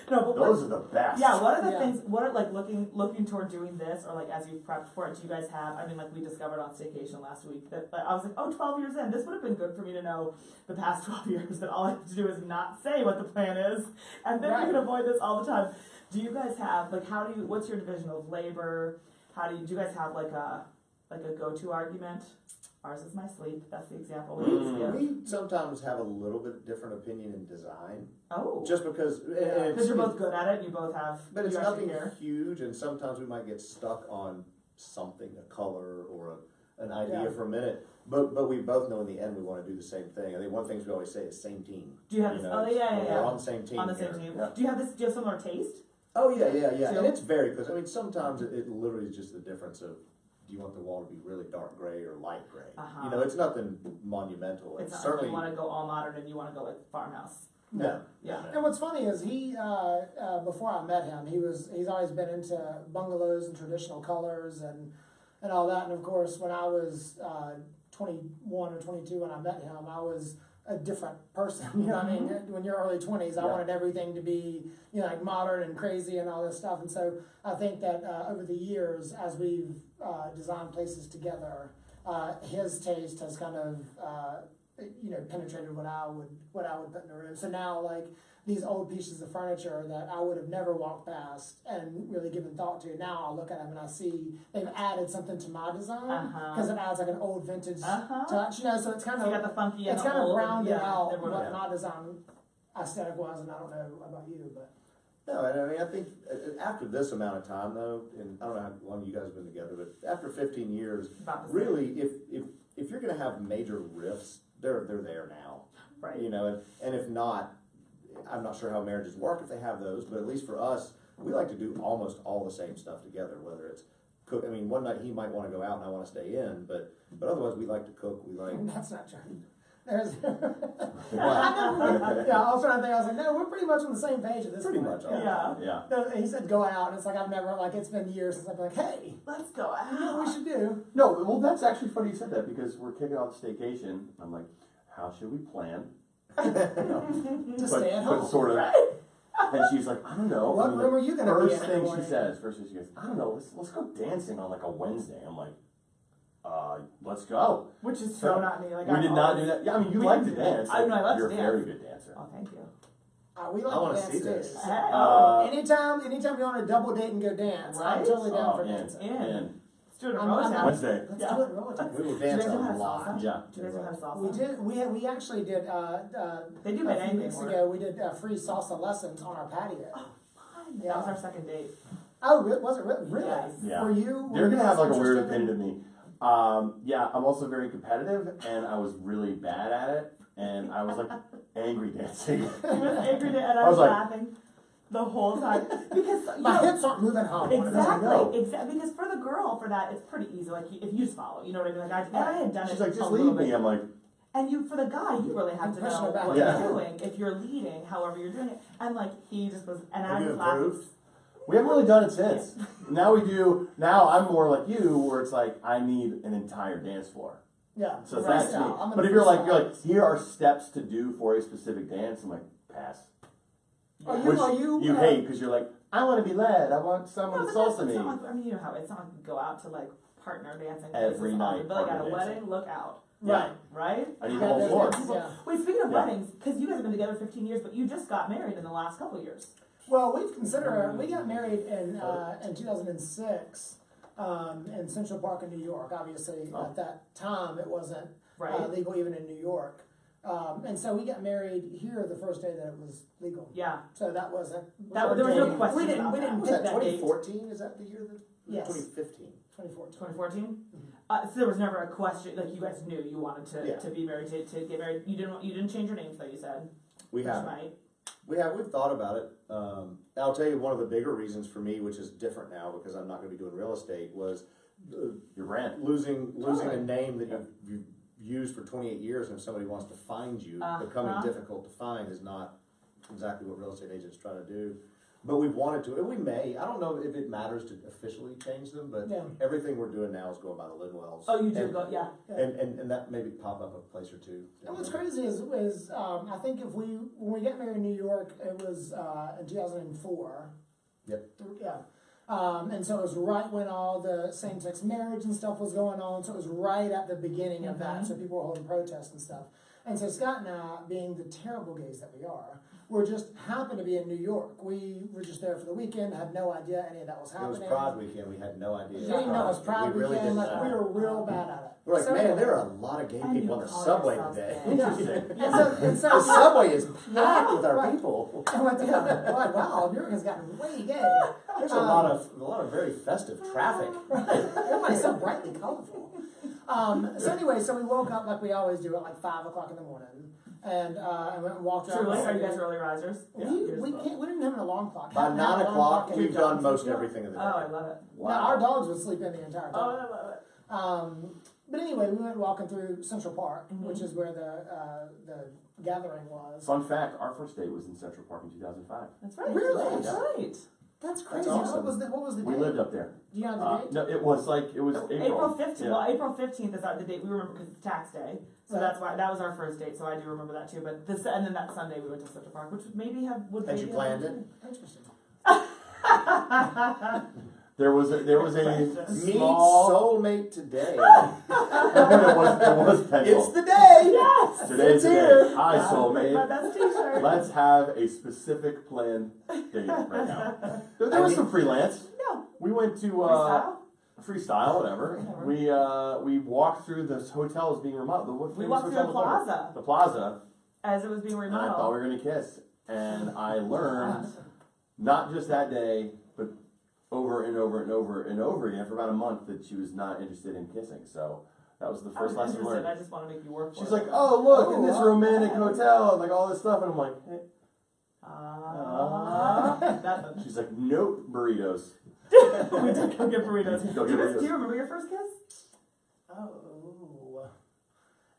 No, but Those are the best. yeah, what are the Yeah. things? What are like looking toward doing this, or like as you've prepped for it? Do you guys have? I mean, like we discovered on staycation last week that I was like, oh, 12 years in, this would have been good for me to know the past 12 years. That all I have to do is not say what the plan is, and then Right. we can avoid this all the time. Do you guys have like how do you? What's your division of labor? Do you guys have like a go-to argument? Ours is my sleep. That's the example we always give. We sometimes have a little bit different opinion in design, Oh, just because. because you're both good at it. And you both have. But it's you actually nothing care. huge, and sometimes we might get stuck on something, a color or an idea Yeah. for a minute. But we both know in the end we want to do the same thing. I think one of the things we always say is same team. Do you have this? Oh yeah, yeah, yeah. We're on the same team. On the same here. team. Yeah. Do you have this? Do you have similar taste? Oh yeah. So- And it's very close. I mean, sometimes it literally is just the difference of do you want the wall to be really dark gray or light gray? Uh-huh. You know, it's nothing monumental. It's not like certainly you want to go all modern and you want to go like farmhouse. no. Yeah. And what's funny is he, before I met him, he's always been into bungalows and traditional colors and all that. And of course, when I was 21 or 22 when I met him, I was a different person. You know what I mean? When you're early 20s, I Yeah. wanted everything to be, you know, like modern and crazy and all this stuff. And so I think that over the years, as we've designed places together, his taste has kind of, penetrated what I would put in a room. So now, like, these old pieces of furniture that I would have never walked past and really given thought to, now I'll look at them and I see they've added something to my design because it adds like an old vintage touch, you know, so it's kind So of, you got the funky and it's the kind of old, rounded out everyone- what my design aesthetic was, and I don't know about you, but. No, and I mean, I think after this amount of time, though, and I don't know how long you guys have been together, but after 15 years, About the same. really, if you're going to have major rifts, they're there now, Right. you know, and if not, I'm not sure how marriages work if they have those, but at least for us, we like to do almost all the same stuff together, whether it's cook. I mean, one night he might want to go out and I want to stay in, but otherwise we like to cook. We like. That's not true. There's, I was trying to think. I was like, no, we're pretty much on the same page at this Pretty point. much, Yeah. Yeah. No, he said go out, and it's like I've never, like, it's been years since I've been like, hey, Let's go you know what we out. should do? No, well, that's actually funny you said that because we're kicking off the staycation. I'm like, how should we plan? To stay at home. But sort of. And she's like, I don't know. What room are you gonna be in First in the thing she morning? says, she goes, I don't know. Let's go dancing on like a Wednesday. I'm like, let's go. Which is so not me. Like We I'm did not always- do that. Yeah, I mean, you We like to didn't do that. dance. I know, I love to You're a dance. very good dancer. Oh, thank you. We I like wanna to dance see too. this. Hey, Anytime you want a double date and go dance, I'm Right? totally down Oh, for in. dancing. Let's do it in I'm Roatán. not- Wednesday. Let's Yeah. do it in Roatán. We will Do you dance guys a know how to lot. salsa? Yeah. Do you guys know how to salsa? We did. We actually did. They do a bang few weeks anymore. ago. We did free salsa lessons on our patio. Fun. Yeah. That was our second date. Oh, was it really? Yes. Yeah. For you? They're gonna have like a weird interested in- opinion of me. Yeah, I'm also very competitive, and I was really bad at it, and I was like angry dancing. You was angry and I I was was like- laughing the whole time because My hips aren't moving how I want them to. exactly, exactly. Because for the girl, for that, it's pretty easy. Like if you just follow, you know what I mean. Like I had done it. She's like, a just little leave me. bit. I'm like, And you, for the guy, you really have to Pushing know it back. what Yeah. you're doing if you're leading, however you're doing it. And like he just was, and I Have you was laughing. improved? we haven't really done it since. Now we do. Now I'm more like you, where it's like I need an entire dance floor. Yeah. So Right. that's me. Yeah, I'm But if you're like, here are steps to do for a specific dance, I'm like, pass. Are Which you hate because you're like, I want to be led. I want someone to No, but salsa it's me. not like, I mean, you know how it's not like you go out to like partner dancing Every places night, often, but like at a partner wedding, dancing. look out, Right. right? I need the Yeah, whole that's floor. it. Yeah. Wait, speaking of Yeah. weddings, because you guys have been together 15 years, but you just got married in the last couple of years. Well, we've considered, we got married in 2006 in Central Park in New York. Obviously, Oh. at that time, it wasn't Right. legal even in New York. And so we got married here the first day that it was legal. Yeah. So that wasn't. That- there was no dating. question We didn't. about We that. didn't Was pick that that date. 2014? Is that the year that? Yes. 2015. 2014. 2014. Mm-hmm. So there was never a question. Like you guys knew you wanted to, Yeah. to be married, to get married. You didn't change your names though. You said. We Which have. might. We've thought about it. I'll tell you one of the bigger reasons for me, which is different now because I'm not going to be doing real estate, was Your brand. losing Totally. a name that you've used for 28 years, and if somebody wants to find you, becoming difficult to find is not exactly what real estate agents try to do. But we've wanted to, and we may. I don't know if it matters to officially change them, but Yeah. everything we're doing now is going by the Linwells. Oh, you do and, go. Yeah. and that maybe pop up a place or two. And what's crazy is I think when we got married in New York, it was in 2004. Yep. Yeah. And so it was right when all the same-sex marriage and stuff was going on. So it was right at the beginning of that. So people were holding protests and stuff. And so Scott and I, being the terrible gays that we are, were just happened to be in New York. We were just there for the weekend, had no idea any of that was It was happening. Pride Weekend. We had no idea. We didn't know it was Pride We really Weekend. didn't Like we know. were real bad at it. We're like, So man, anyway. there are a lot of gay And people you on the call subway yourself today. gay. Interesting. And so The subway is packed with our Right. people. I went, yeah, like, wow, New York has gotten way gay. There's a lot of very festive traffic. Everybody's so brightly colorful. So anyway, so we woke up like we always do at like 5 o'clock in the morning, and went and walked around. Truly, the are you city. guys early risers? We didn't have an alarm clock. By Hadn't had 9 an alarm o'clock, clock in we've jobs. done most everything in the Oh, I day. love it. Now, our dogs would sleep in the entire Oh, time. I love it. But anyway, we went walking through Central Park, which is where the gathering was. Fun fact: our first date was in Central Park in 2005. That's right. Really? That's right. That's crazy. awesome. What was the We date? lived up there. Do you know the date? No, it was April. April 15th. Yeah. Well, April 15th is the date we remember because it's tax day. So Right. that's why that was our first date. So I do remember that too. But and then that Sunday we went to Central Park, which would Had maybe you have planned it? Interesting. There was a Precious. Meet small. soulmate today. it was pencil. It's the day. Yes. Today's the here. day. Hi, My soulmate. best T-shirt. Let's have a specific planned date right now. There was some freelance. No. We went to Freestyle? freestyle, whatever. Whatever. We walked through this hotel as being remodeled. What We famous walked through hotel the was that? plaza The plaza. as it was being And I thought we remodeled. were gonna kiss, and I learned not just that day, but over and over and over and over again for about a month that she was not interested in kissing. So that was the I was first lesson interested. learned. I just want to make you work for She's it. like, "Oh, look, in this Oh, romantic wow. hotel, and like all this stuff," and I'm like, hey. Nothing. She's like, "Nope, burritos." We did go get burritos. Go do, get you, burritos. do you remember your first kiss? Oh,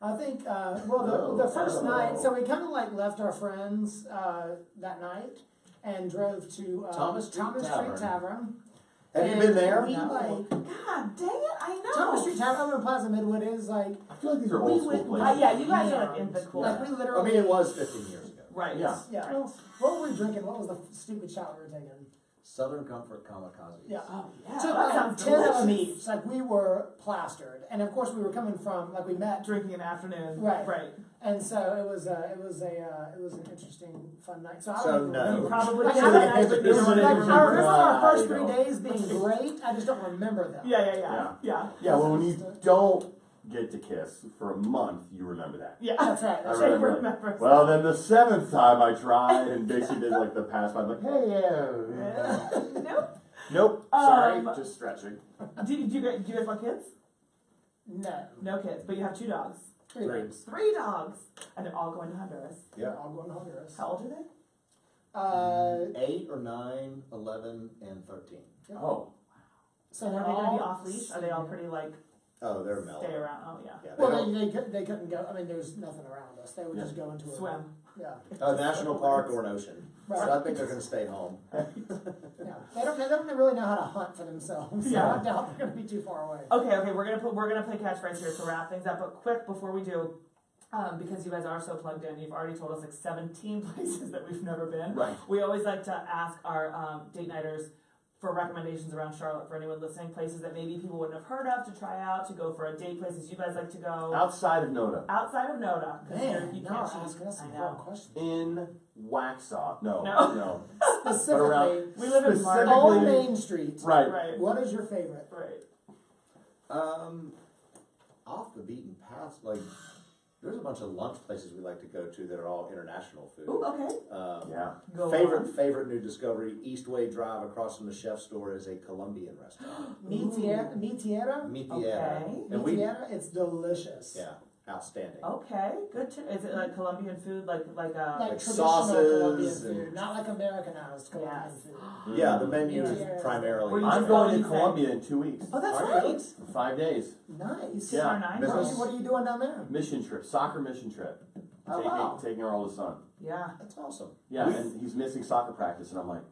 I think, the first night, so we kind of like left our friends that night and drove to Thomas Street Tavern. Have you And been there? We, No. like, God dang it! I know. Thomas Street Tavern over in Plaza Midwood is like, I feel like these are We old school went- places. Yeah, you guys are like in the cool. like we I literally. mean, it was 15 years ago. Right. Yeah. Yeah. Well, what were we drinking? What was the stupid shot we were taking? Southern Comfort Kamikaze. Yeah. Oh yeah. Took that like sounds 10 of them delicious. each. Like we were plastered, and of course we were coming from like we met, Drinking in the afternoon. Right. Right. and so it was an interesting fun night. So I So don't no. remember. You probably Like, should I have don't- nice, but you this don't is want to Like, remember. I remember our first I 3 know. days being great. I just don't remember them. Yeah. Yeah, well, when you don't get to kiss for a month, you remember that. Yeah. That's right. I That's Jake right. remember. Well, then the 7th time I tried and basically did like the pass by, I'm like, hey, yeah. Nope. Nope. Sorry, just stretching. Do you guys want kids? No. No kids, but you have 2 dogs. 3 dogs. 3 dogs, and they're all going to Honduras. Yeah, all going to Honduras. How old are they? 8 or 9, 11, and 13. Yeah. Oh. So are they going to be off leash? Are they all pretty like? Oh, they're mellow. Stay around. Oh yeah. Well, they couldn't go. I mean, there's nothing around us. They would just go into swim. Yeah. A national park or an ocean. Right. So I think they're going to stay home. Yeah. They don't really know how to hunt for themselves. So Yeah. I doubt they're going to be too far away. Okay, we're gonna play catchphrase here to wrap things up. But quick before we do, because you guys are so plugged in, you've already told us like 17 places that we've never been. Right. We always like to ask our date nighters for recommendations around Charlotte for anyone listening, places that maybe people wouldn't have heard of to try out, to go for a date, places you guys like to go. Outside of NoDa. Outside of NoDa. Man, you now can't asking us some I know. important questions. In Waxhaw. No. No. Specifically, We live in Martin. on Main Street. Right. Right. What is your favorite? Right. Off the beaten path, like, there's a bunch of lunch places we like to go to that are all international food. Ooh, okay. Yeah. Go Favorite on. favorite new discovery, Eastway Drive across from the chef store is a Colombian restaurant. Mitiera? Mitiera. Okay. And we, Mitiera, it's delicious. yeah, outstanding. Okay, good to, is it like Colombian food, like Like traditional sauces Colombian and- food, not like Americanized Colombian Yes. food. Yeah, the menu Mitiera. is primarily. Were you I'm just going going to to Colombia in 2 weeks. Oh, that's Are you? right. For 5 days. Nice. Yeah. Nine Business. months. What are you doing down there? Mission trip. Soccer mission trip. Oh, wow. Taking our oldest son. Yeah. That's awesome. Yeah, and he's missing soccer practice, and I'm like,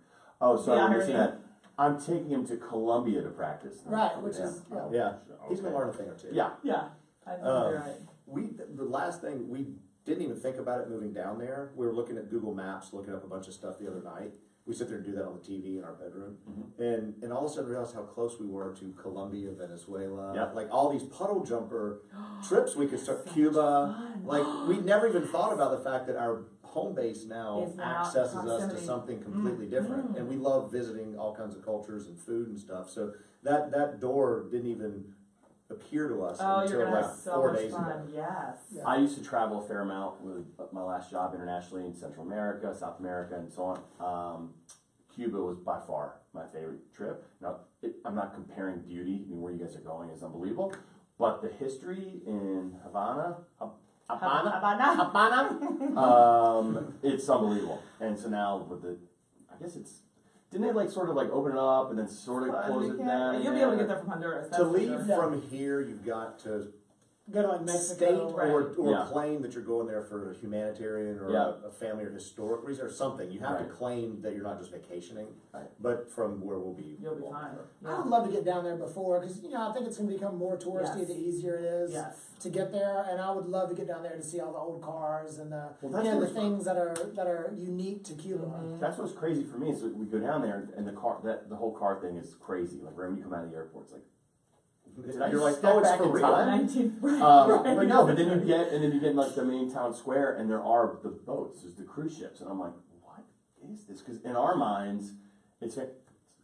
oh, sorry, Yeah, I I'm heard missing you. that. I'm taking him to Colombia to practice. Right, which Yeah. is, Yeah, he's Okay. gonna learn a thing or two. Yeah. Yeah. I think Um, you're right. The last thing, we didn't even think about it moving down there. We were looking at Google Maps, looking up a bunch of stuff the other night. We sit there and do that on the TV in our bedroom. And all of a sudden realized how close we were to Colombia, Venezuela. Yep. Like all these puddle jumper trips we could start, Cuba. Fun. Like we never even thought about the fact that our home base now Is now accesses us to proximity. something completely different. And we love visiting all kinds of cultures and food and stuff. So that door didn't even appear to us Oh, until you're gonna like have so 4 much days fun. ago. Yes. Yeah. I used to travel a fair amount with my last job internationally in Central America, South America, and so on. Cuba was by far my favorite trip. Now, I'm not comparing beauty. I mean, where you guys are going is unbelievable. But the history in Havana, it's unbelievable. And so now with the, I guess didn't they like sort of like open it up and then sort of close it down? And you'll be able to get there from Honduras. That's To for leave sure. from here, you've got to go to like state Mexico. Right. Yeah. claim that you're going there for a humanitarian or Yeah. a family or historic reason or something. You have to Right. claim that you're not just vacationing, Right. but from where we'll be. You'll be fine. I would love to get down there before, because, I think it's going to become more touristy Yes. the easier it is Yes. to get there, and I would love to get down there to see all the old cars and the, Well, that's the what's- things that are unique to Cuba. That's what's crazy for me is we go down there and the whole car thing is crazy. Like when you come out of the airport, it's like, did I You're like, step oh, it's back for in real. time? 19. But then you get in like the main town square and there are the boats, there's the cruise ships, and I'm like, what is this? Because in our minds, it's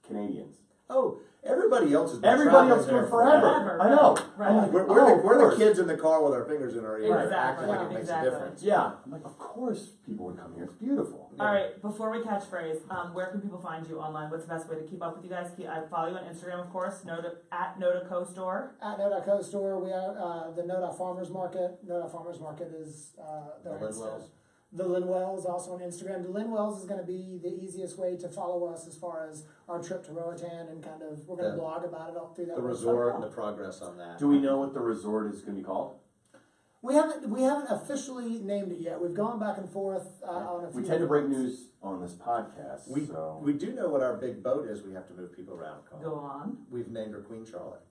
Canadians. Oh, everybody else has been Everybody else traveling has there been forever. Forever. I know. Right. I'm like, We're, oh, we're, the, of we're course. the kids in the car with our fingers in our ears, Exactly. acting like it Yeah. makes Exactly. a difference. Yeah. I'm like, of course people would come here. It's beautiful. All right, before we catchphrase, where can people find you online? What's the best way to keep up with you guys? I follow you on Instagram, of course, at NoDa Co Store. At NoDa Co Store, we have the NoDa Farmers Market. NoDa Farmers Market is The Linwells. The Linwells also on Instagram. The Linwells is going to be the easiest way to follow us as far as our trip to Roatán, and kind of we're going to The- blog about it all through that. The website. resort and the progress on that. Do we know what the resort is going to be called? We haven't officially named it yet. We've gone back and forth on a few. We tend to break news on this podcast. so. We do know what our big boat is we have to move people around. Colin. Go on. We've named her Queen Charlotte.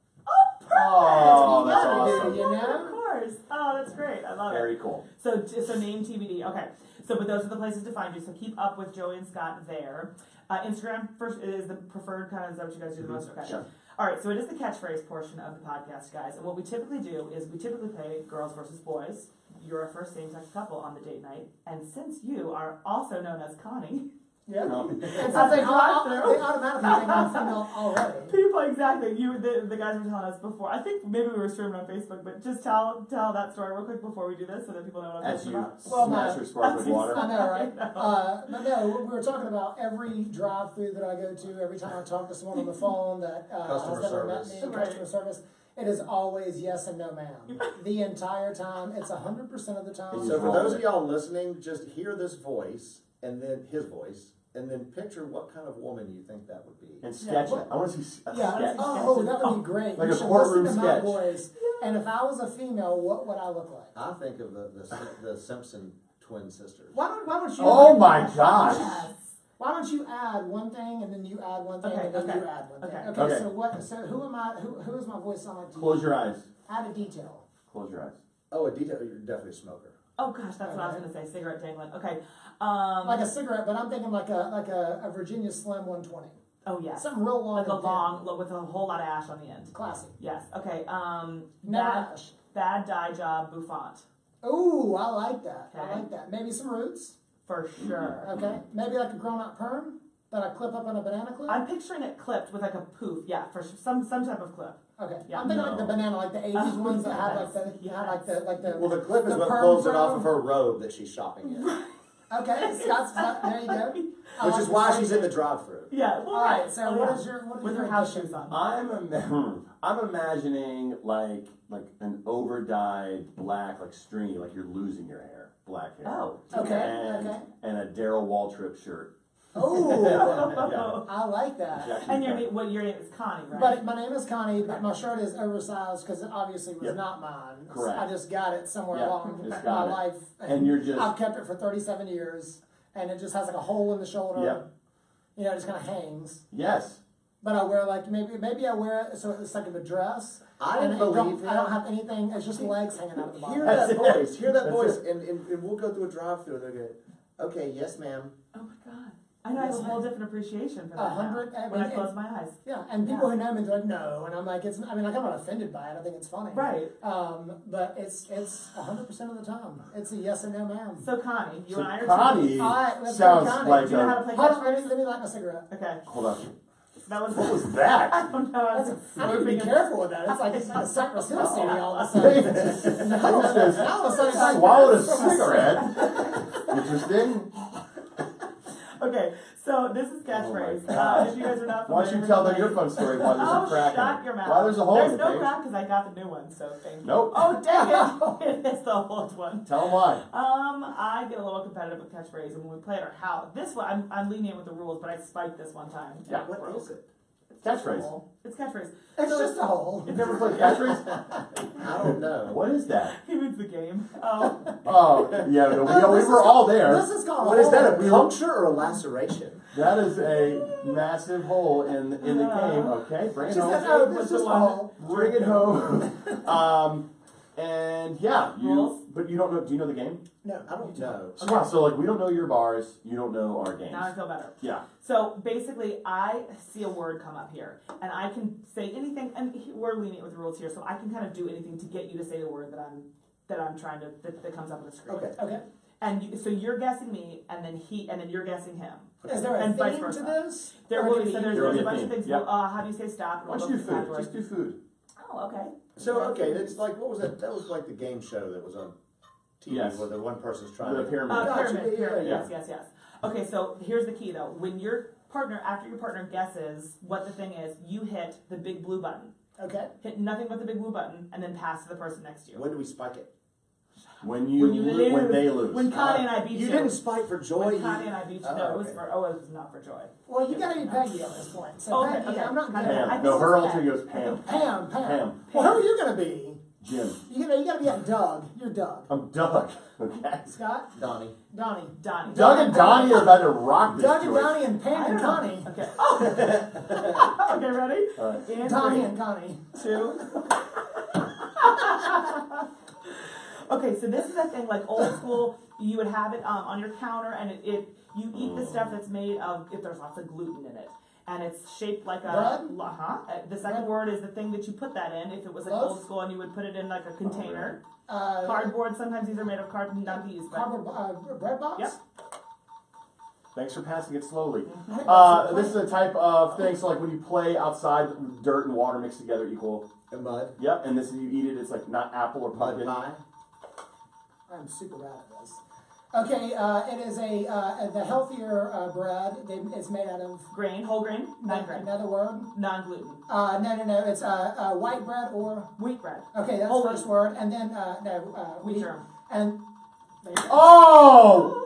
Oh, You that's gotta do, awesome. you know? Of course. Oh, that's great. I love it. Very cool. So name TBD. Okay. So, but those are the places to find you. So keep up with Joey and Scott there. Instagram first is the preferred kind of, is that what you guys do the most? Okay. Sure. All right. So it is the catchphrase portion of the podcast, guys. And what we typically do is we typically play girls versus boys. You're a first same-sex couple on the date night, and since you are also known as Connie, Yeah. No. And so they automatically think I'm a female already. People, exactly. The guys were telling us before. I think maybe we were streaming on Facebook, but just tell that story real quick before we do this, so that people know what I'm As talking you about. smash your sparkling water. I know, right? But no, we were talking about every drive-through that I go to, every time I talk to someone on the phone that Customer has never met service. me, customer service. It is always yes and no, ma'am. The entire time. It's 100% of the time. So for those of y'all listening, just hear this voice and then his voice, and then picture what kind of woman you think that would be. And sketch it. I want to see a sketch. Oh, that would be great. Like you a should courtroom listen to my sketch. voice. And if I was a female, what would I look like? I think of the Simpson twin sisters. Why don't you? Oh my gosh. Why don't you add one thing and then you add one thing and then you add one thing? Okay. Okay. So what? So who am I? Who is my voice sound like to you? Close your eyes. Add a detail. Close your eyes. Oh, a detail. You're definitely a smoker. Oh gosh, that's what I was gonna say. Cigarette dangling. Okay. Like a cigarette, but I'm thinking like a Virginia Slim 120. Oh yes. Something real long. Like a and thin. long with a whole lot of ash on the end. Classy. Yes. Okay. Never ash. Bad dye job bouffant. Ooh, I like that. Okay. I like that. Maybe some roots. For sure. Okay. Maybe like a grown out perm that I clip up on a banana clip. I'm picturing it clipped with like a poof. Yeah, for sure. Some type of clip. Okay. Yeah. I'm thinking like the banana, like the 80s ones that have like the, Yes. like the. Well, the clip is the what perm pulls it fro. off of her robe that she's shopping in. Okay, Scott's, there you go. Which is why she's in the drive-thru. Yeah. Well, All right. So Oh, what yeah. is your With her house shoes on. I'm imagining like an over-dyed black, like stringy, like you're losing your hair, black hair. Oh. Okay. And a Daryl Waltrip shirt. Oh, I like that. Yeah, And your name is Connie, right? But my name is Connie, but my shirt is oversized because it obviously was Yep. not mine. Correct. I just got it somewhere Yep, along just my got it. life. And you're just- I've kept it for 37 years, and it just has like a hole in the shoulder. Yep. You know, it just kind of hangs. Yes. But I wear like maybe I wear it so it's like a dress. I and believe I don't have anything. It's just legs hanging out of the bottom. Hear that That's voice. it. Hear that That's voice, it. and we'll go through a drive-thru, and they'll go, "Okay, yes, ma'am." Oh my god. I know I have a whole different appreciation for that 100. now, when I close my eyes. Yeah, and people who know me, they're like, no, and I'm like, I'm not offended by it. I think it's funny. Right. But it's 100% of the time. It's a yes and no, ma'am. So Connie, you So and I are Connie teammates. All right, let's sounds go, Connie. like Do you know how to a, play Hold catch on, phrase? let me light my cigarette. Okay. hold on. That was What was that? I don't know. I was I need to be slurping careful with that. It's like a Cypress Hill CD all of a sudden. I All of a sudden, it's like swallowed a cigarette. Interesting. Okay, so this is catchphrase. Oh my gosh. If you guys are not Why don't familiar you tell with them your fun story while there's a crack in shut it? your mouth. Why there's a hole There's in the no page? crack because I got the new one, so thank you. Nope. Oh, dang it. It's the old one. Tell them why. I get a little competitive with catchphrase, and when we play at our house, this one, I'm lenient with the rules, but I spiked this one time. Yeah. What is it? Catchphrase. It's catchphrase. It's just a hole. You've never played catchphrase? I don't know. What is that? He means the game. Oh. Oh, yeah, no, we were all there. This is called What a is that? hole. A puncture or a laceration? That is a massive hole in the game. Okay, bring it She said, home. oh, this is just a hole. Bring it home. And yeah, Rules? but you don't know. Do you know the game? No, I don't know. Yeah. So like, we don't know your bars. You don't know our games. Now I feel better. Yeah. So basically, I see a word come up here, and I can say anything. And we're lenient with the rules here, so I can kind of do anything to get you to say the word that I'm trying to that comes up on the screen. Okay. And so you're guessing me, and then you're guessing him. Is there a And vice theme to versa. this? There Or will can be. we So eat there's There will a be a bunch of theme. things. Yep. How do you say stop? Why don't you do food? Just do food. Oh, okay. So okay, it's like what was that? That was like the game show that was on TV Yes. where the one person's trying The to pyramid. Gotcha, Pyramid. yeah. Yes. Okay, so here's the key though. When after your partner guesses what the thing is, you hit the big blue button. Okay. Hit nothing but the big blue button, and then pass to the person next to you. When do we spike it? When they lose. When Connie and I beat you. You didn't spike for joy. When Connie and I beat you. No, it was okay. it was not for joy. Well, you gotta be Peggy on this point. So Okay, Peggy, okay. I'm not Pam. good. I Pam. think No, her it's alter Pam. ego is Pam. Pam. Pam. Well, who are you gonna be? Jim. You gotta be like Doug. You're Doug. I'm Doug. Okay. Scott? Donnie. Donnie. Donnie. Doug and Donnie are about to rock this Doug and joint. Donnie and Pam and Connie. Okay. Oh. Okay, ready? All right. And Donnie 3, and Connie. 2. Okay, so this is a thing like old school. You would have it on your counter, and you eat the stuff that's made of if there's lots of gluten in it, and it's shaped like a Bread? The second word is the thing that you put that in. If it was like Loaf? old school, and you would put it in like a container, Uh, cardboard. Sometimes these are made of cardboard, not these, but Cardboard bread box? Yep. Thanks for passing it slowly. Mm-hmm. This is a type of thing, so like when you play outside, dirt and water mixed together equal. And mud. Yep, and this, you eat it, it's like not apple or Mud pumpkin. pie. I'm super bad at this. Okay, it is the healthier bread. It's made out of Grain, whole grain, non-grain. Another word? Non-gluten. No. It's white bread or Wheat bread. okay. That's Whole the first wheat. word, and then Wheat germ. and Oh!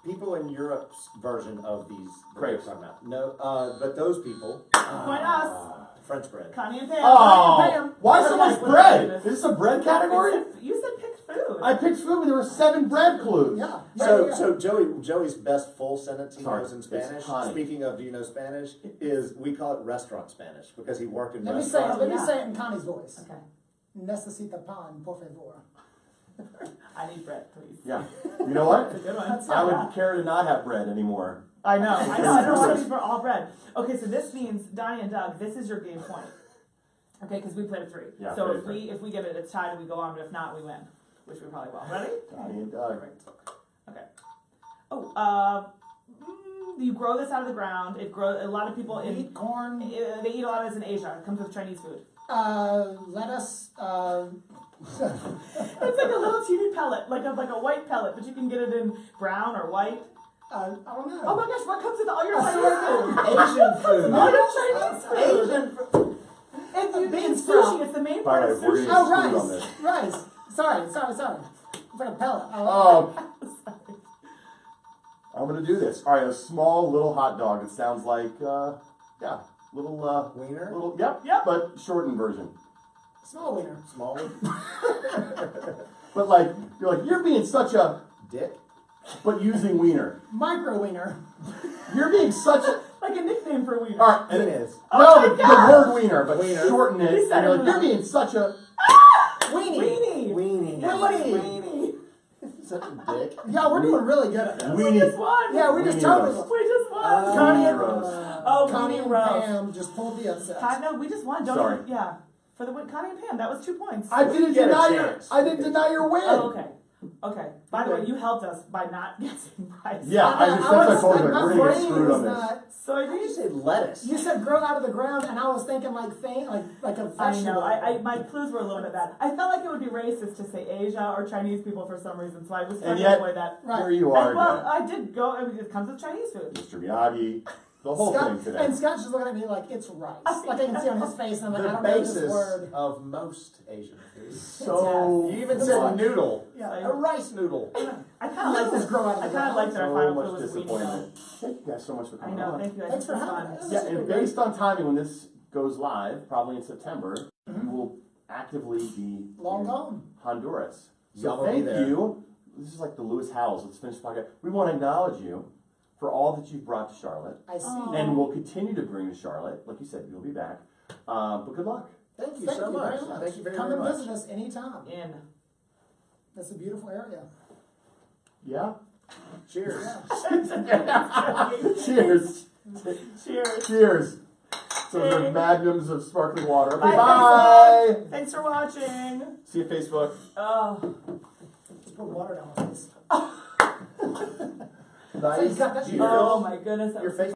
People in Europe's version of these Crepes. I'm not. No, but those people. Point us. French bread. Connie and Pam. Oh! Pam. Why so much What bread? is Is this a bread category? You said pick food. I picked food, but there were 7 bread clues. yeah. So Joey's best full sentence he Sorry, knows in it's Spanish. honey. Speaking of, do you know Spanish? Is we call it restaurant Spanish because he worked in Let me say restaurants. it. Let me yeah. say it in Connie's voice. Okay. Necesita pan, por favor. I need bread, please. Yeah. You know what? That's a good one. I would care to not have bread anymore. I know. I don't want to be for all bread. Okay, so this means Donnie and Doug, this is your game point. Okay, because we played a 3. Yeah, so played if we get it, it's tied and we go on, but if not, we win. Which we probably will. Ready? Donnie and Doug. Okay. Oh, you grow this out of the ground. It grows. A lot of people Wheat, corn, they eat a lot of this in Asia. It comes with Chinese food. lettuce. It's like a little teeny pellet, like a white pellet, but you can get it in brown or white. I don't know. Oh my gosh, what comes with all your Chinese food? Asian food. All your Chinese food. Asian food. In sushi, it's the main By part the of way, we're sushi. gonna- Oh, Food on this. rice. Sorry. It's like a pellet. I'm gonna do this. All right, a small little hot dog. It sounds like, yeah, little, Wiener? little, yep, Yep. but shortened version. Small wiener. Small one. But like, you're being such a, Dick. but using wiener. Micro wiener. You're being such a, Like a nickname for wiener. all right, and Penis. no, the word wiener, but Wiener. shorten it. He And said you're it like, you're wrong. being such a, Weenie. Weenie. Weenie. Weenie. Such a dick. Yeah, we're doing really good at this. We just weenie. won. Yeah, we just Weenie totally. roast. We just won. Connie and roast. Oh, Connie Weenie and roast. Pam just pulled the upset. No, we just won. Don't Sorry. even, yeah. For the win, Connie and Pam, that was 2 points. I didn't get a deny chance. I didn't deny your win. Oh, okay. Okay. By the way, you helped us by not guessing price. Yeah, I just, that's what I told you, like, my we're gonna get brain screwed was on this. not. So I Why did you think. say lettuce? You said grow out of the ground, and I was thinking like a I vegetable. know. My clues were a little bit bad. I felt like it would be racist to say Asia or Chinese people for some reason, so I was trying And to yet, avoid that. Right. here you are And, well, again. I did go. I mean, it comes with Chinese food. Mr. Miyagi, the whole Scott, thing today. and Scott's just looking at me like it's rice. Like I can see on his face, and I'm like, I The don't know this basis word. of most Asian foods. So You even said much- noodle. Yeah. A rice noodle. I kind of like Noodles this. grow out of I the kind of ground. like that our so final much clue was weenie. disappointment. Thank you guys so much for I coming know. on. Thank you. I Thanks think for it was having fun. us. Yeah, and based on timing, when this goes live, probably in September, we will actively be Long in gone. Honduras. Y'all So will be thank there. you. This is like the Lewis Howells. Let's finish the podcast. We want to acknowledge you for all that you've brought to Charlotte, I see. Oh. and we'll continue to bring to Charlotte. Like you said, you'll be back. But good luck. Thank you Thank so you much. very much. Thank you very, Come very and much. visit us anytime. In. That's a beautiful area. Yeah. Cheers. Cheers. Cheers. Cheers. So the magnums of sparkling water. Okay, Bye, bye. Thanks for watching. See you Facebook. Oh. Just put water down my face. Nice. So you got that- Cheers. Oh my goodness. That Your was face